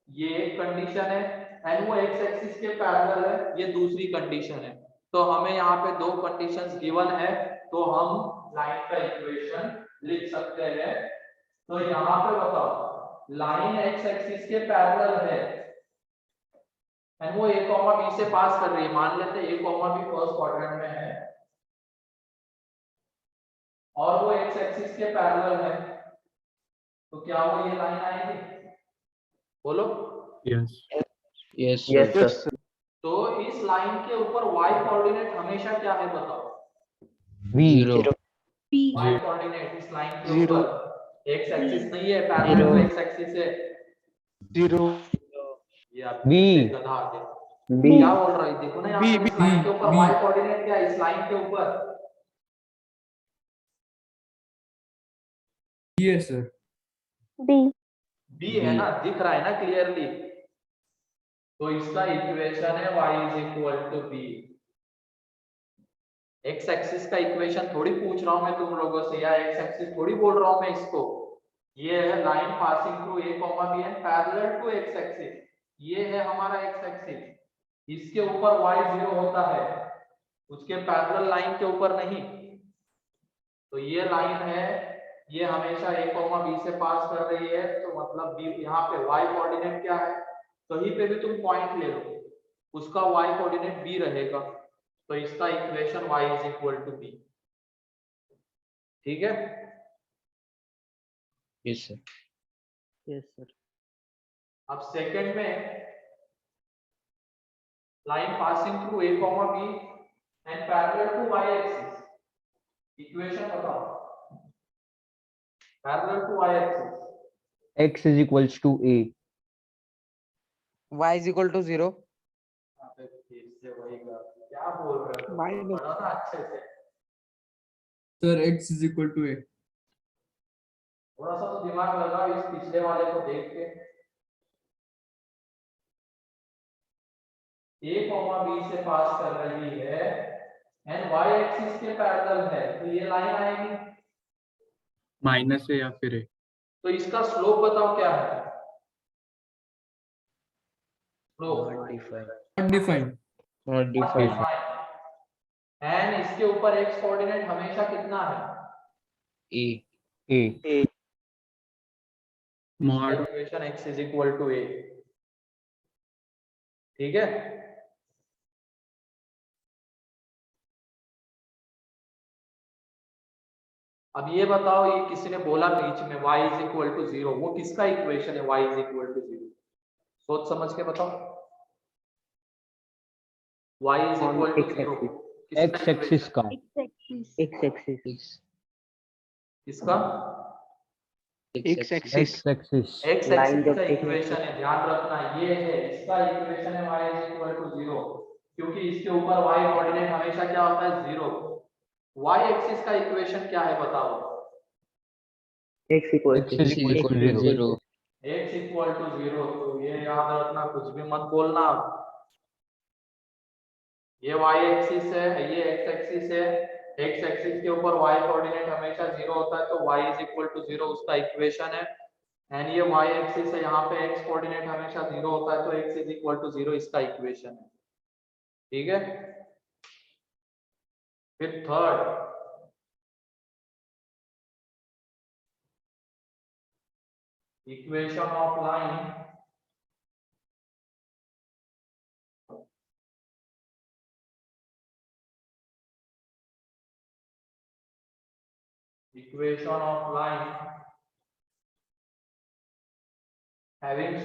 ये एक कंडीशन है, एंड वो एक्स एक्सिस के पैरेलल है, ये दूसरी कंडीशन है। तो हमें यहाँ पे दो कंडीशंस गिवन है, तो हम लाइन का इक्वेशन लिख सकते हैं। तो यहाँ पे बताओ, लाइन एक्स एक्सिस के पैरेलल है एंड वो a, b से पास कर रही है, मान लेते हैं a, b फर्स्ट क्वाड्रेंट में है और वो एक्स एक्सिस के पैरेलल है, तो क्या वो ये लाइन आएगी? बोलो। Yes Yes, sir. तो इस लाइन के ऊपर y कोऑर्डिनेट हमेशा क्या है बताओ? V y कोऑर्डिनेट इस लाइन के ऊपर x एक्सिस नहीं है, पैरेलल टू x एक्सिस है। ये आप V गधा आ गया। B. क्या बोल रहा है? देखो ना यहाँ पे इस लाइन के ऊपर y कोऑर्डिनेट क्या है? इस लाइन के ऊपर यस सर b है ना, दिख रहा है ना क्लियरली। तो इसका इक्वेशन है y is equal to b। x axis का इक्वेशन थोड़ी पूछ रहा हूं मैं तुम लोगों से, या x एक्सिस थोड़ी बोल रहा हूं मैं इसको। ये है line passing through a, b and parallel to x axis. ये है हमारा x एक्सिस, इसके ऊपर y 0 होता है, उसके पैरेलल लाइन के ऊपर नहीं। तो ये लाइन है, ये हमेशा a, b से पास कर रही है, तो मतलब b यहाँ पे y कोऑर्डिनेट क्या है? कहीं पे भी तुम पॉइंट ले लो, उसका y कोऑर्डिनेट b रहेगा। तो इसका equation y is equal to b। ठीक है? Yes, sir. Yes, sir. अब सेकंड में line passing through a, b and parallel to y axis. Equation बताओ, parallel to y axis. X is equals to A. y is equal to 0. क्या बोल रहे हो? पढ़ो ना अच्छे से। Sir x is equal to a। थोड़ा सा तो दिमाग लगाओ इस पिछले वाले को देख के। a, b से पास कर रही है एंड y एक्सिस के पैरेलल है, तो ये लाइन आएगी। माइनस है या फिर a। तो इसका स्लोप बताओ क्या है? Slope not defined. Not defined. And इसके ऊपर x कोऑर्डिनेट हमेशा कितना है? A. A. Mod equation x is equal to a। ठीक है? अब ये बताओ, ये किसी ने बोला बीच में y इज इक्वल टू 0, वो किसका इक्वेशन है? y इज इक्वल टू 0, सोच समझ के बताओ। y is On equal to X 0 axis. X axis का X axis. इसका X axis. X axis x Line axis जब का देखने इक्वेशन है, ध्यान रखना ये है, इसका इक्वेशन है y इज इक्वल टू 0, क्योंकि इसके ऊपर y कोऑर्डिनेट हमेशा क्या होता है? 0। y एक्सिस का इक्वेशन क्या है बताओ? X equals X to is equal to 0. x equal to 0। तो ये याद रखना, कुछ भी मत बोलना। ये y एक्सिस है, ये x एक्सिस है, x एक्सिस के ऊपर y कोऑर्डिनेट हमेशा 0 होता है, तो y इज इक्वल टू 0 उसका इक्वेशन है। एंड ये y एक्सिस है, यहाँ पे x कोऑर्डिनेट हमेशा 0 होता है, तो x इज इक्वल टू 0 इसका इक्वेशन है। ठीक है? फिर third, equation of line having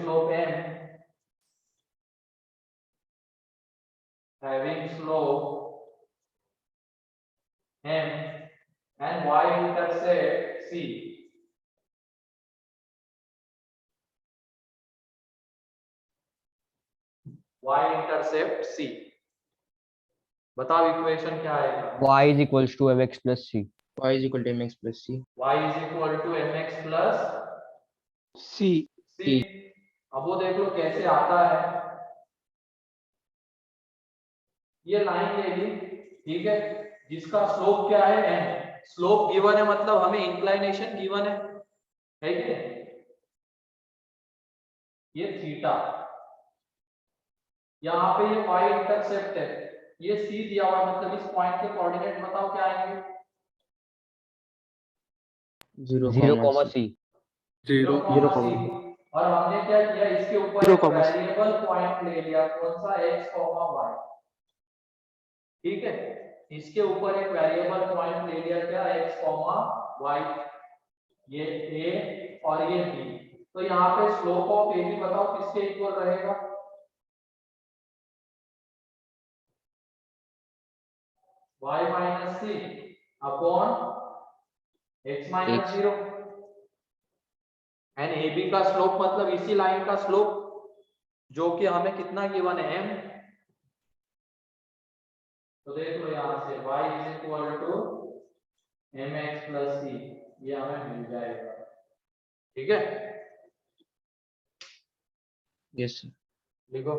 slope m, and y-intercept c. y-intercept c। बताओ इक्वेशन क्या आएगा? Y is equals to mx plus c. Y is equal to mx plus c. y is equal to mx plus C. c। अब वो देख लो कैसे आता है। ये लाइन ले ली, ठीक है, जिसका स्लोप क्या है? m। स्लोप गिवन है मतलब हमें इंक्लाइनेशन गिवन है कि नहीं? ये थीटा, यहाँ पे ये y इंटरसेप्ट है, ये c दिया हुआ है, मतलब इस पॉइंट के कोऑर्डिनेट बताओ क्या आएंगे? 0, 0, C. c. 0 0, c। और हमने क्या किया, इसके ऊपर एक वेरिएबल पॉइंट ले लिया, कौन सा? x, y। ठीक है, इसके ऊपर एक वेरिएबल पॉइंट ले लिया, क्या? x, y। ये a और ये b। तो यहाँ पे स्लोप ऑफ ए बी बताओ किसके इक्वल रहेगा? y minus C upon x minus X. 0। And A B का स्लोप मतलब इसी लाइन का स्लोप जो कि हमें कितना गिवन है m। तो देख लो यहाँ से y is equal to mx plus c, ये हमें मिल जाएगा। ठीक है, Yes, sir. लिखो।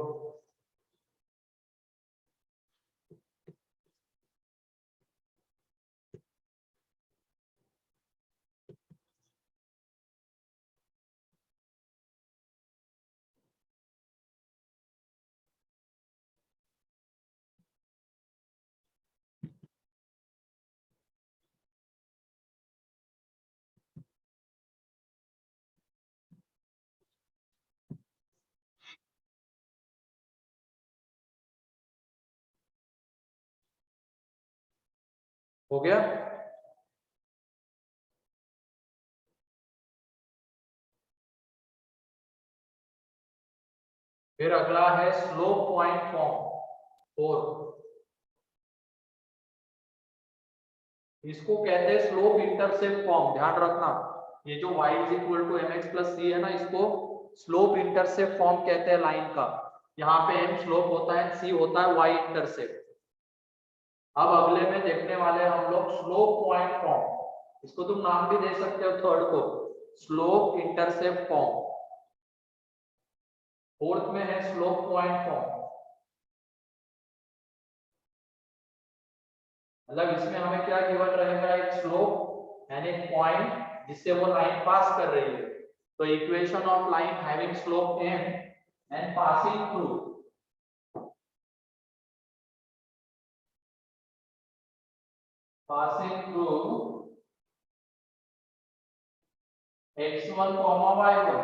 हो गया? फिर अगला है स्लोप पॉइंट फॉर्म 4। इसको कहते हैं स्लोप इंटरसेप्ट फॉर्म। ध्यान रखना, ये जो y is equal to mx plus c है ना, इसको स्लोप इंटरसेप्ट फॉर्म कहते हैं लाइन का। यहाँ पे m स्लोप होता है, c होता है y इंटरसेप्ट। अब अगले में देखने वाले हम लोग स्लोप पॉइंट फॉर्म। इसको तुम नाम भी दे सकते हो थर्ड को, स्लोप इंटरसेप्ट फॉर्म। फोर्थ में है स्लोप पॉइंट फॉर्म। मतलब इसमें हमें क्या गिवन रहेगा? एक स्लोप यानी एक पॉइंट जिससे वो लाइन पास कर रही है। तो equation of line having slope m and passing through x1 y1,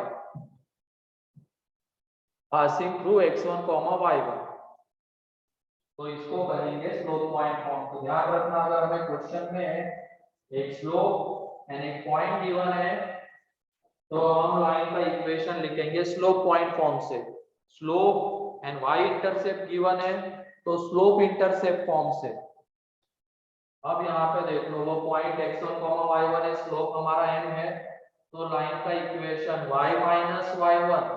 passing through x1 y1। तो इसको कहेंगे स्लोप पॉइंट फॉर्म। तो ध्यान रखना, अगर हमें क्वेश्चन में एक स्लोप एंड एक पॉइंट गिवन है तो हम लाइन का इक्वेशन लिखेंगे स्लोप पॉइंट फॉर्म से। Slope and y intercept given है तो स्लोप इंटरसेप्ट फॉर्म से। अब यहाँ पे देख लो, वो पॉइंट x1 y1 है, स्लोप हमारा m है, तो लाइन का equation y minus y1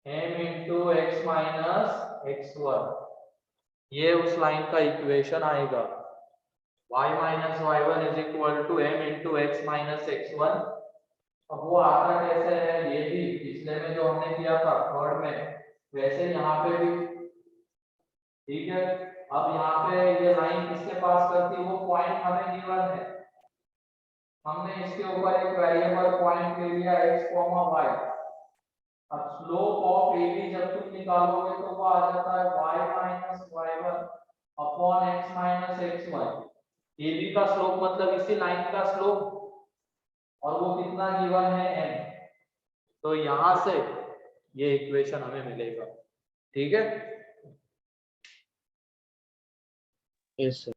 m into x minus x1, ये उस लाइन का इक्वेशन आएगा। y minus y1 is equal to m into x minus x1। अब वो आता कैसे है? ये भी पिछले में जो हमने किया था थर्ड में, वैसे यहाँ पे भी। ठीक है, अब यहाँ पे ये लाइन किसके पास करती है? वो पॉइंट हमें गिवन है, हमने इसके ऊपर एक वेरिएबल पॉइंट ले लिया x, y। अब स्लोप ऑफ ए बी जब तुम निकालोगे तो वो आ जाता है y minus y1 upon x minus x1। A B का स्लोप मतलब इसी लाइन का स्लोप, और वो कितना गिवन है m। तो यहां से ये इक्वेशन हमें मिलेगा। ठीक है, Yes, sir.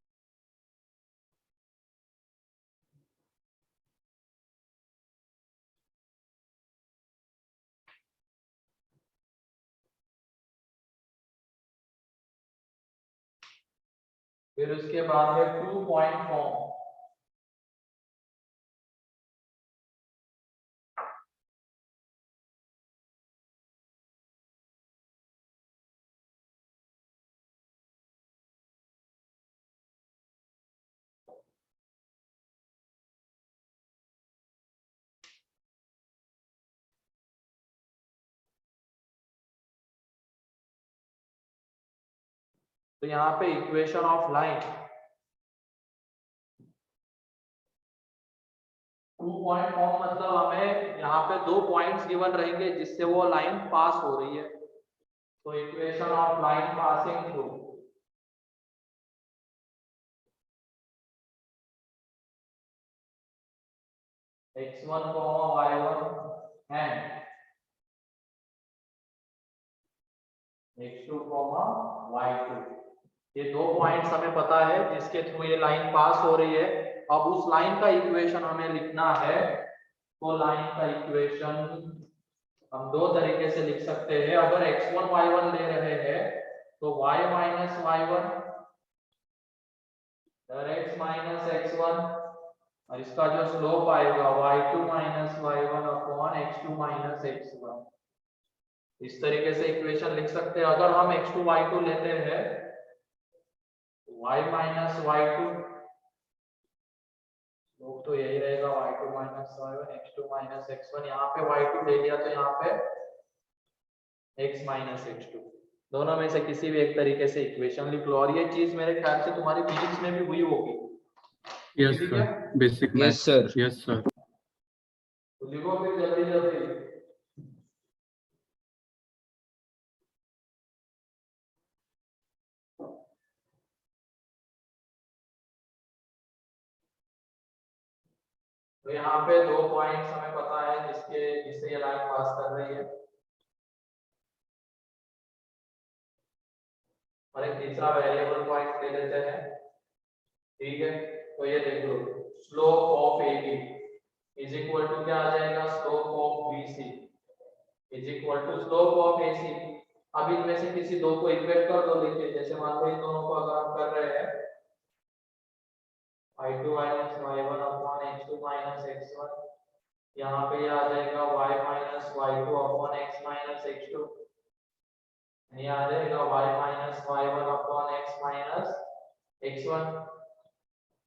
फिर उसके बाद है 2 पॉइंट फॉर्म। तो यहाँ पे equation of line 2 point form मतलब हमें यहाँ पे 2 पॉइंट्स गिवन रहेंगे जिससे वो लाइन पास हो रही है। तो equation of line passing through x1 y1 and x2 y2, ये 2 पॉइंट्स हमें पता है जिसके थ्रू ये लाइन पास हो रही है। अब उस लाइन का इक्वेशन हमें लिखना है, तो लाइन का इक्वेशन हम दो तरीके से लिख सकते हैं। अगर x1 y1 ले रहे हैं तो y minus y1 x minus x1, और इसका जो स्लोप आएगा y2 minus y1 upon x2 minus x1। इस तरीके से इक्वेशन लिख सकते हैं। अगर हम x2 y2 लेते हैं y माइनस y2, स्लोप तो यही रहेगा y2 minus y1 x2 minus x1। यहाँ पे y2 ले लिया तो यहाँ पे x माइनस x2, दोनों में से किसी भी एक तरीके से इक्वेशन लिख लो। और ये चीज मेरे ख्याल से तुम्हारी फिजिक्स में भी हुई होगी। यस ठीक है, sir, basic Yes, maths. sir. Yes sir. तो लिखो फिर जल्दी जल्दी। तो यहाँ पे दो पॉइंट्स हमें पता है जिससे ये लाइन पास कर रही है, और एक तीसरा वेरिएबल पॉइंट ले लेते हैं। ठीक है, तो ये देख लो, slope of AB is equal to क्या आ जाएगा, slope of BC is equal to slope of AC। अब इनमें से किसी दो को इक्वेट कर दो। देखिए जैसे मान लो इन दोनों को अगर हम कर रहे हैं I2 minus y1 upon x2 minus x1, यहाँ पे ये आ जाएगा y minus y2 upon x minus x2, ये आ जाएगा y minus y1 upon x minus x1।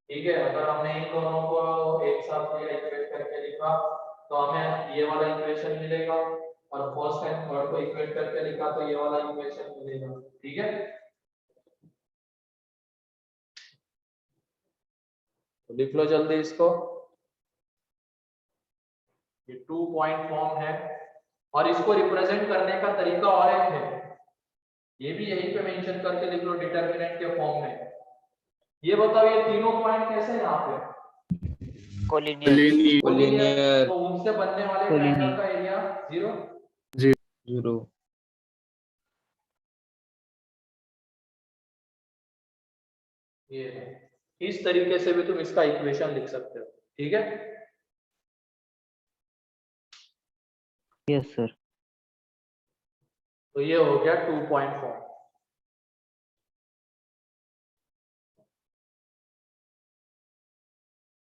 ठीक है, अगर हमने इन दोनों को एक साथ लिया, इक्वेट करके लिखा, तो हमें ये वाला इक्वेशन मिलेगा, और फर्स्ट एंड थर्ड को इक्वेट करके लिखा तो ये वाला इक्वेशन मिलेगा। ठीक है, तो लिख लो जल्दी इसको। ये 2 पॉइंट फॉर्म है, और इसको रिप्रेजेंट करने का तरीका और एक है, ये भी यहीं पे मेंशन करके लिख लो डिटरमिनेंट के फॉर्म में। ये बताओ ये तीनों पॉइंट कैसे हैं यहाँ पे, कोलिनियर। Collinear. तो उनसे बनने वाले Collinear. ट्रायंगल का एरिया 0। 0. ये है, इस तरीके से भी तुम इसका इक्वेशन लिख सकते हो। ठीक है, यस सर। तो ये हो गया 2 पॉइंट फॉर्म।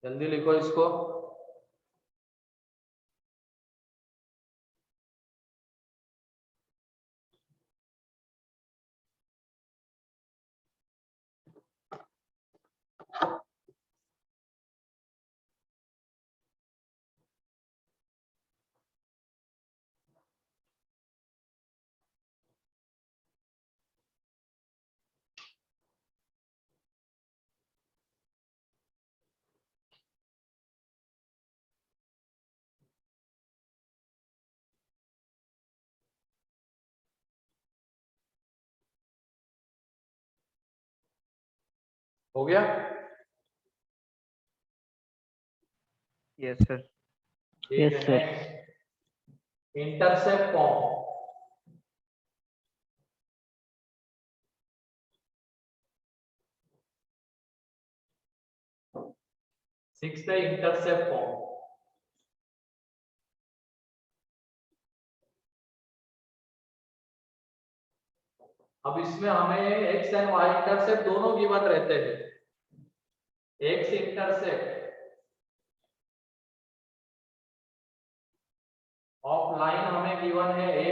जल्दी लिखो इसको। हो गया, यस सर। ठीक Yes, है। sir. Next, intercept form. Sixth है इंटरसेप्ट फॉर्म। अब इसमें हमें x एंड y इंटरसेप्ट दोनों गिवन रहते हैं। x इंटरसेप्ट ऑफ लाइन हमें गिवन है a,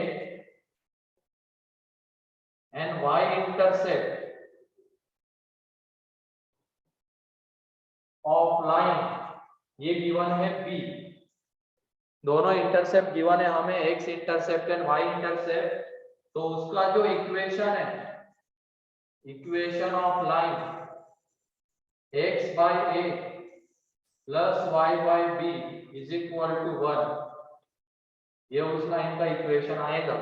and y intercept of line ये गिवन है b। दोनों इंटरसेप्ट गिवन है हमें, x intercept and y intercept. तो उसका जो इक्वेशन है, equation of line x by a plus y by b is equal to 1, ये उस लाइन का इक्वेशन आएगा।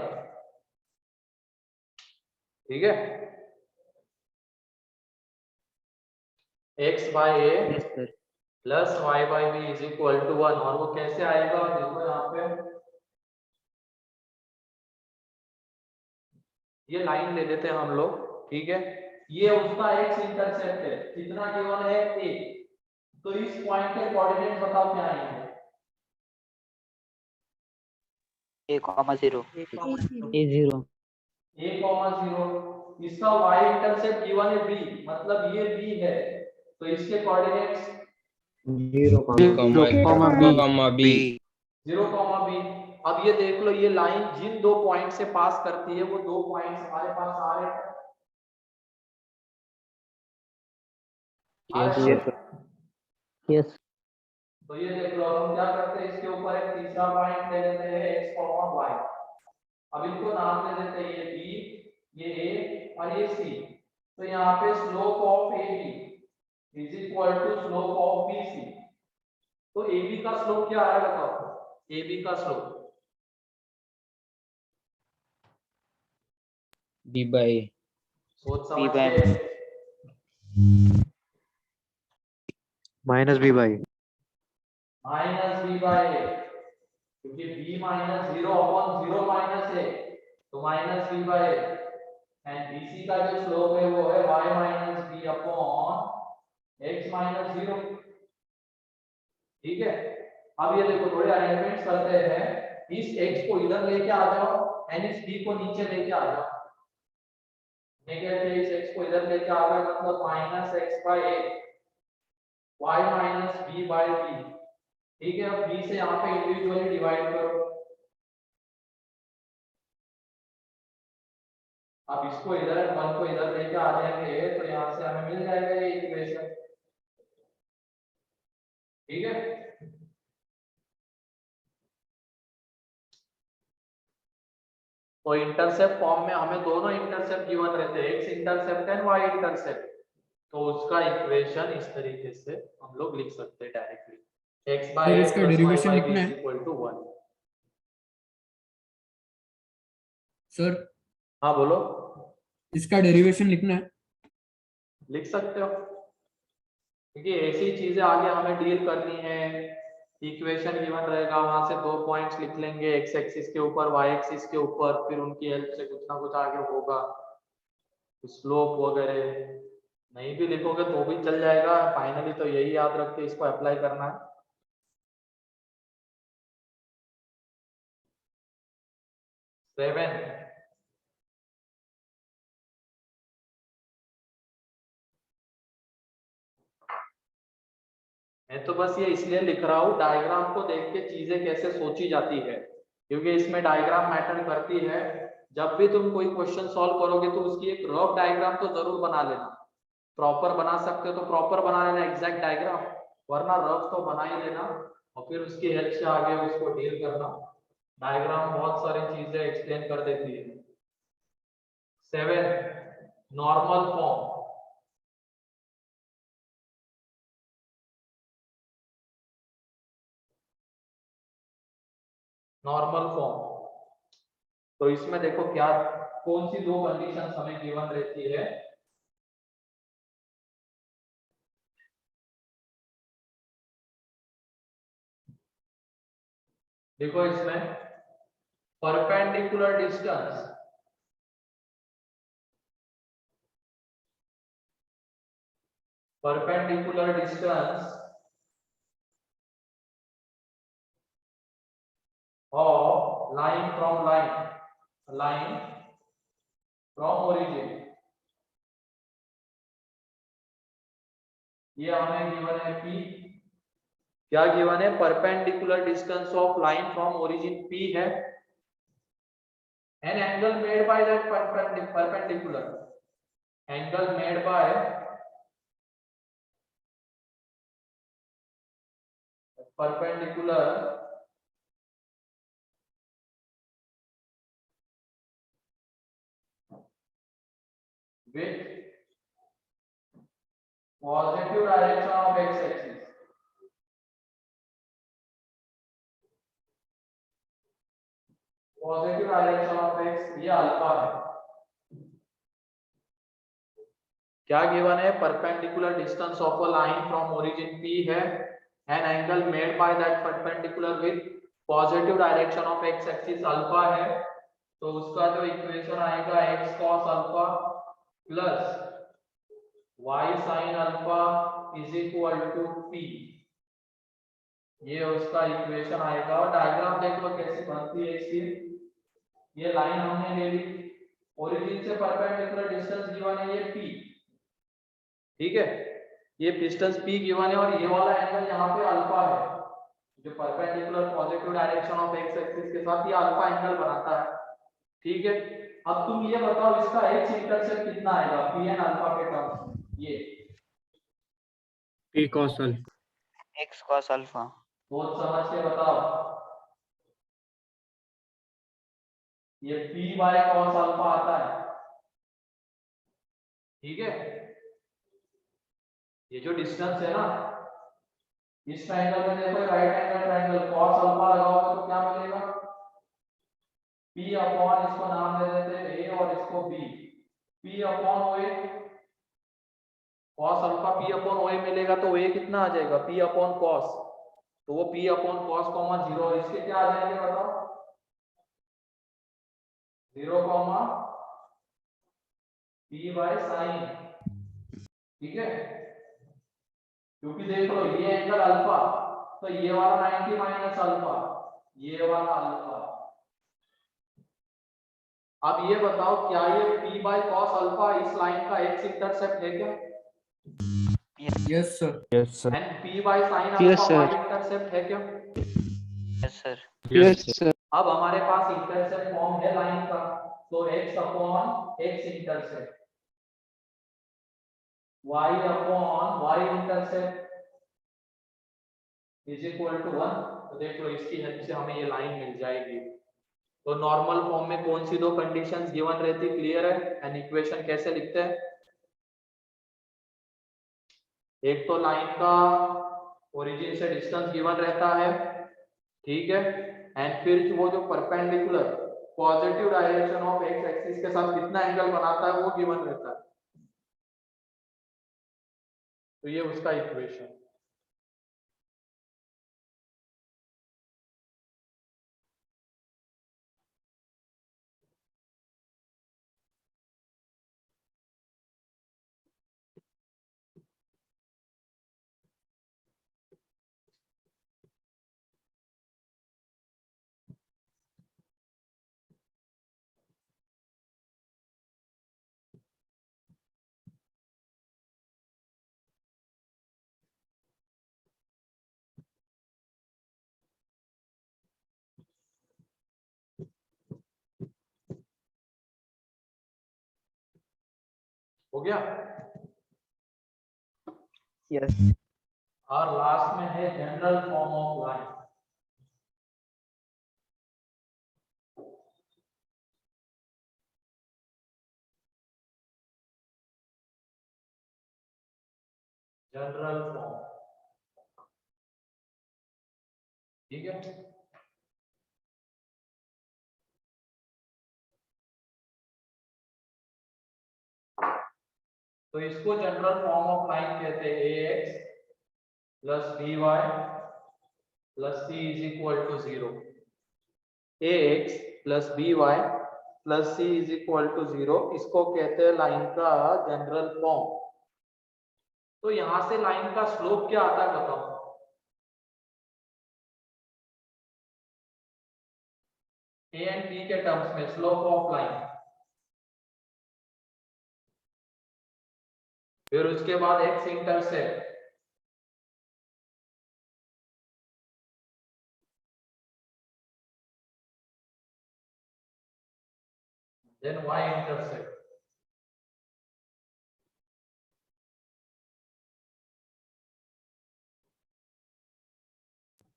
ठीक है, x by a yes sir. Plus y by b is equal to 1, और वो कैसे आएगा देखो यहाँ पे, ये लाइन ले लेते हैं हम लोग। ठीक है, ये उसका x इंटरसेप्ट है, कितना गिवन है a, तो इस पॉइंट के कोऑर्डिनेट बताओ क्या आएंगे? A,0 A0 a,0 इसका y इंटरसेप्ट गिवन है b, मतलब ये b है, तो इसके कोऑर्डिनेट्स 0, B 0, b। अब ये देख लो, ये लाइन जिन दो पॉइंट से पास करती है वो दो पॉइंट्स हमारे पास आ रहे हैं। आ रहे हैं? yes तो ये देख लो, हम क्या करते हैं, इसके ऊपर एक तीसरा पॉइंट ले लेते हैं x, y। अब इनको नाम दे देते हैं, ये b, ये a और ये c। तो यहाँ पे slope of AB is equal to slope of BC। तो AB का स्लोप क्या आ रहा है बताओ? AB का स्लोप B by A सोच B समझ by के minus B by minus b by a, क्योंकि b minus 0 upon 0 minus a, तो minus b by a। And BC का जो स्लोप है वो है y minus b upon x minus 0। ठीक है, अब ये देखो थोड़े अरेंजमेंट्स करते हैं, इस x को इधर लेके आ जाओ एंड इस b को नीचे लेके आ जाओ। नेगेटिव इस x को इधर लेके आ गए, मतलब minus x by a, y minus b by b। ठीक है, अब b से यहाँ पे इंडिविजुअली डिवाइड करो। अब इसको इधर और 1 को इधर लेके आ जाएंगे, तो यहाँ से हमें मिल जाएगा ये इक्वेशन। ठीक है, तो इंटरसेप्ट फॉर्म में हमें दोनों इंटरसेप्ट गिवन रहते हैं, x intercept and y intercept. तो उसका इक्वेशन इस तरीके से हम लोग लिख सकते हैं डायरेक्टली, x बाय फिर a इसका प्लस y डेरिवेशन बाय लिखना b है इज इक्वल टू 1। सर, हाँ बोलो, इसका डेरिवेशन लिखना है। लिख सकते हो, क्योंकि ऐसी चीजें आगे हमें डील करनी है। इक्वेशन गिवन रहेगा, वहां से दो पॉइंट्स लिख लेंगे, x एक्सिस के ऊपर y एक्सिस के ऊपर, फिर उनकी हेल्प से कुछ ना कुछ आगे होगा, स्लोप वगैरह। नहीं भी लिखोगे तो भी चल जाएगा, फाइनली तो यही याद रख के इसको अप्लाई करना है। 7 मैं तो बस ये इसलिए लिख रहा हूँ, डायग्राम को देख के चीजें कैसे सोची जाती है, क्योंकि इसमें डायग्राम मैटर करती है। जब भी तुम कोई क्वेश्चन सॉल्व करोगे तो उसकी एक रफ डायग्राम तो जरूर बना लेना। प्रॉपर बना सकते हो तो प्रॉपर बना लेना एग्जैक्ट डायग्राम, वरना रफ तो बना ही लेना और फिर उसकी हेल्प से आगे उसको डील करना। डायग्राम बहुत सारी चीजें एक्सप्लेन कर देती है। 7 नॉर्मल फॉर्म। नॉर्मल फॉर्म, तो इसमें देखो क्या कौन सी दो कंडीशंस हमें गिवन रहती है। देखो इसमें perpendicular distance, perpendicular distance of line from line from origin, ये हमें गिवन है P। क्या गिवन है? Perpendicular distance of line from origin P है, an angle made by that perpendicular, angle made by perpendicular with positive direction of x axis, positive direction of x, ये alpha है। क्या given है? Perpendicular distance of a line from origin P है, an angle made by that perpendicular with positive direction of x axis alpha है। तो उसका जो equation आएगा x cos alpha plus y sin alpha is equal to p, ये उसका equation आएगा। और डायग्राम देख लो कैसे बनती है इसकी। ये लाइन हमने ले ली, ओरिजिन से परपेंडिकुलर डिस्टेंस गिवन है ये p, ठीक है, ये डिस्टेंस p गिवन है और ये वाला एंगल यहाँ पे अल्फा है जो perpendicular positive direction of x axis के साथ ये अल्फा एंगल बनाता है, ठीक है। अब तुम ये बताओ इसका एक्स इंटरसेप्ट कितना आएगा p एंड अल्फा के टर्म्स में, ये p cos alpha. x cos alpha. सोच समझ के बताओ। ये p बाय cos अल्फा आता है, ठीक है। ये जो डिस्टेंस है ना, इस ट्रायंगल में देखो right angle triangle, cos alpha लगाओगे तो क्या मिलेगा, p अपॉन, इसको नाम दे देते हैं a और इसको b, p अपॉन ओए, cos अल्फा p अपॉन ओए मिलेगा तो a कितना आ जाएगा, p अपॉन cos, तो वो p अपॉन cos कॉमा 0, और इसके क्या आ जाएंगे बताओ, 0 कॉमा p बाय sin, ठीक है। क्योंकि देख लो ये एंगल अल्फा, तो ये वाला 90 माइनस अल्फा, ये वाला अल्फा। अब ये बताओ क्या ये p बाय cos अल्फा इस लाइन का x इंटरसेप्ट है क्या, yes sir. Yes sir. And p by sin Yes, alpha sir. y intercept है क्या। Yes sir. Yes sir. अब हमारे पास इंटरसेप्ट फॉर्म है लाइन का, तो x upon x intercept, y upon y intercept is equal to 1। तो देख लो इसकी हेल्प से हमें ये लाइन मिल जाएगी। तो नॉर्मल फॉर्म में कौन सी दो कंडीशंस गिवन रहती, क्लियर है। एंड इक्वेशन कैसे लिखते हैं, एक तो लाइन का ओरिजिन से डिस्टेंस गिवन रहता है, ठीक है, एंड फिर वो जो perpendicular positive direction of x axis के साथ कितना एंगल बनाता है वो गिवन रहता है, तो ये उसका इक्वेशन। हो गया। यस। और लास्ट में है general form of line. General form, ठीक है। तो इसको जनरल फॉर्म ऑफ लाइन कहते हैं ax plus by plus c is equal to 0। ax plus by plus c is equal to 0, इसको कहते हैं लाइन का जनरल फॉर्म। तो यहां से लाइन का स्लोप क्या आता है बताओ, a एंड b के टर्म्स में स्लोप ऑफ लाइन, फिर उसके बाद x intercept, then y intercept.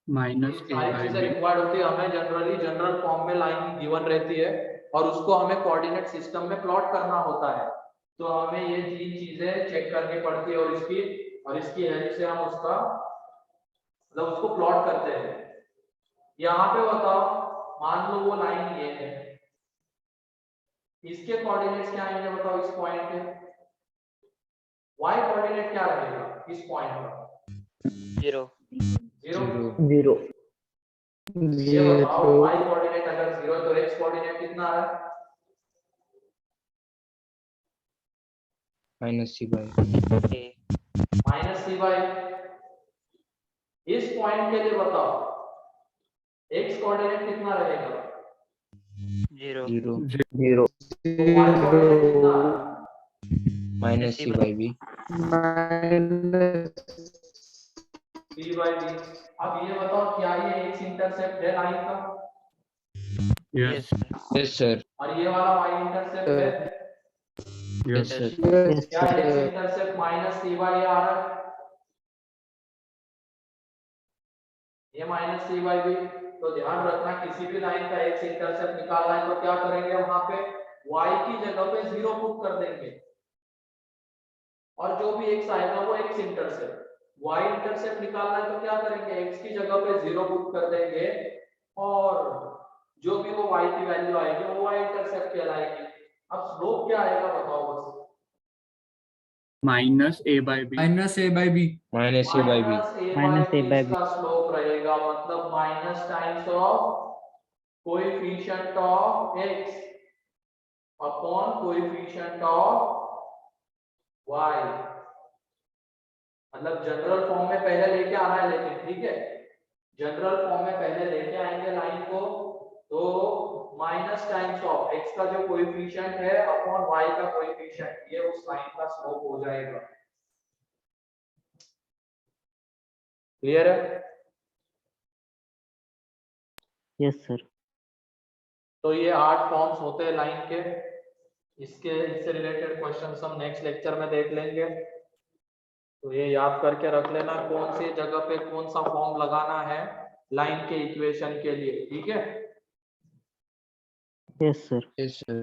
Minus a सारी बाई चीजें बी। रिक्वायर्ड होती है हमें, जनरली जनरल फॉर्म में लाइन गिवन रहती है और उसको हमें कोऑर्डिनेट सिस्टम में प्लॉट करना होता है। तो हमें ये तीन चीजें चेक करनी पड़ती है और इसकी हेल्प से हम उसका मतलब उसको प्लॉट करते हैं। यहाँ पे बताओ, मान लो वो लाइन ये है, इसके कोऑर्डिनेट्स क्या आएंगे बताओ, इस पॉइंट के y कोऑर्डिनेट क्या रहेगा इस पॉइंट का, 0। 0। 0 ये बताओ y कोऑर्डिनेट अगर 0 है तो x कोऑर्डिनेट कितना है, minus C by minus C by. इस पॉइंट के लिए बताओ एक्स कोऑर्डिनेट कितना रहेगा? 0 जीरो जीरो तो y कोऑर्डिनेट कितना आ रहा है? Minus C by b b by b। अब ये बताओ क्या ये एक्स इंटरसेप्ट है लाइन का? यस यस सर और ये वाला y इंटरसेप्ट है? यस यस सर क्या x intercept minus C by आ रहा है? ये माइनस सी बाई बी। तो ध्यान रखना किसी भी लाइन का एक्स इंटरसेप्ट निकालना है तो क्या करेंगे, वहां पे y की जगह पे 0 पुट कर देंगे और जो भी x आएगा वो x इंटरसेप्ट। y इंटरसेप्ट निकालना है तो क्या करेंगे, x की जगह पे 0 पुट कर देंगे और जो भी वो y की वैल्यू आएगी वो y इंटरसेप्ट कहलाएगी। अब स्लोप क्या आएगा बताओ बस? Minus A by B minus A by B. Minus C by B minus a by b का स्लोप रहेगा, मतलब minus times of coefficient of x upon coefficient of y। मतलब जनरल फॉर्म में पहले लेके आना है, लेकिन ठीक है जनरल फॉर्म में पहले लेके आएंगे लाइन को तो माइनस टाइम्स ऑफ x का जो कोएफिशिएंट है अपॉन y का कोएफिशिएंट, ये उस लाइन का स्लोप हो जाएगा। क्लियर है? Yes sir. तो ये 8 फॉर्म्स होते हैं लाइन के। इससे रिलेटेड क्वेश्चंस हम नेक्स्ट लेक्चर में देख लेंगे। तो ये याद करके रख लेना कौन सी जगह पे कौन सा फॉर्म लगाना है लाइन के इक्वेशन के लिए, ठीक है? Yes sir. यस सर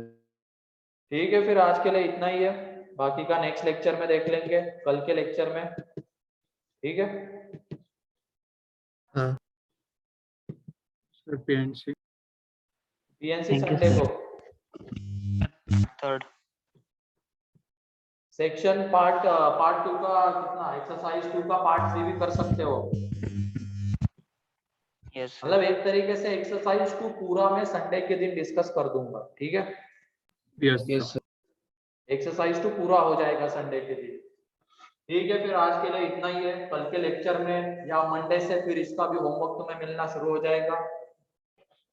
ठीक है, फिर आज के लिए इतना ही है, बाकी का नेक्स्ट लेक्चर में देख लेंगे, कल के लेक्चर में, ठीक है? हाँ sir PNC PNC Thank you, Sunday sir. को 3rd सेक्शन पार्ट 2 का कितना, एक्सरसाइज 2 का पार्ट 3 भी कर सकते हो। yes sir. मतलब एक तरीके से एक्सरसाइज 2 पूरा मैं संडे के दिन डिस्कस कर दूंगा, ठीक है? यस यस सर एक्सरसाइज 2 पूरा हो जाएगा संडे के दिन, ठीक है? फिर आज के लिए इतना ही है, कल के लेक्चर में या मंडे से फिर इसका भी होमवर्क तुम्हें मिलना शुरू हो जाएगा,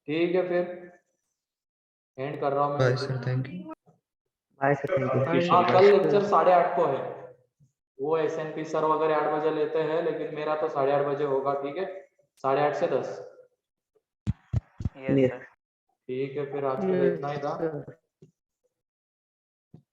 ठीक है? फिर एंड कर रहा हूँ मैं। Bye sir, thank you. Bye sir. Thank you. हाँ, कल लेक्चर 8:30 को है, वो एसएनपी सर वगैरह 8 बजे लेते हैं, लेकिन मेरा तो 8:30 बजे होगा, ठीक है? 8:30 से 10, yes sir. ठीक है? फिर आज के लिए इतना ही था।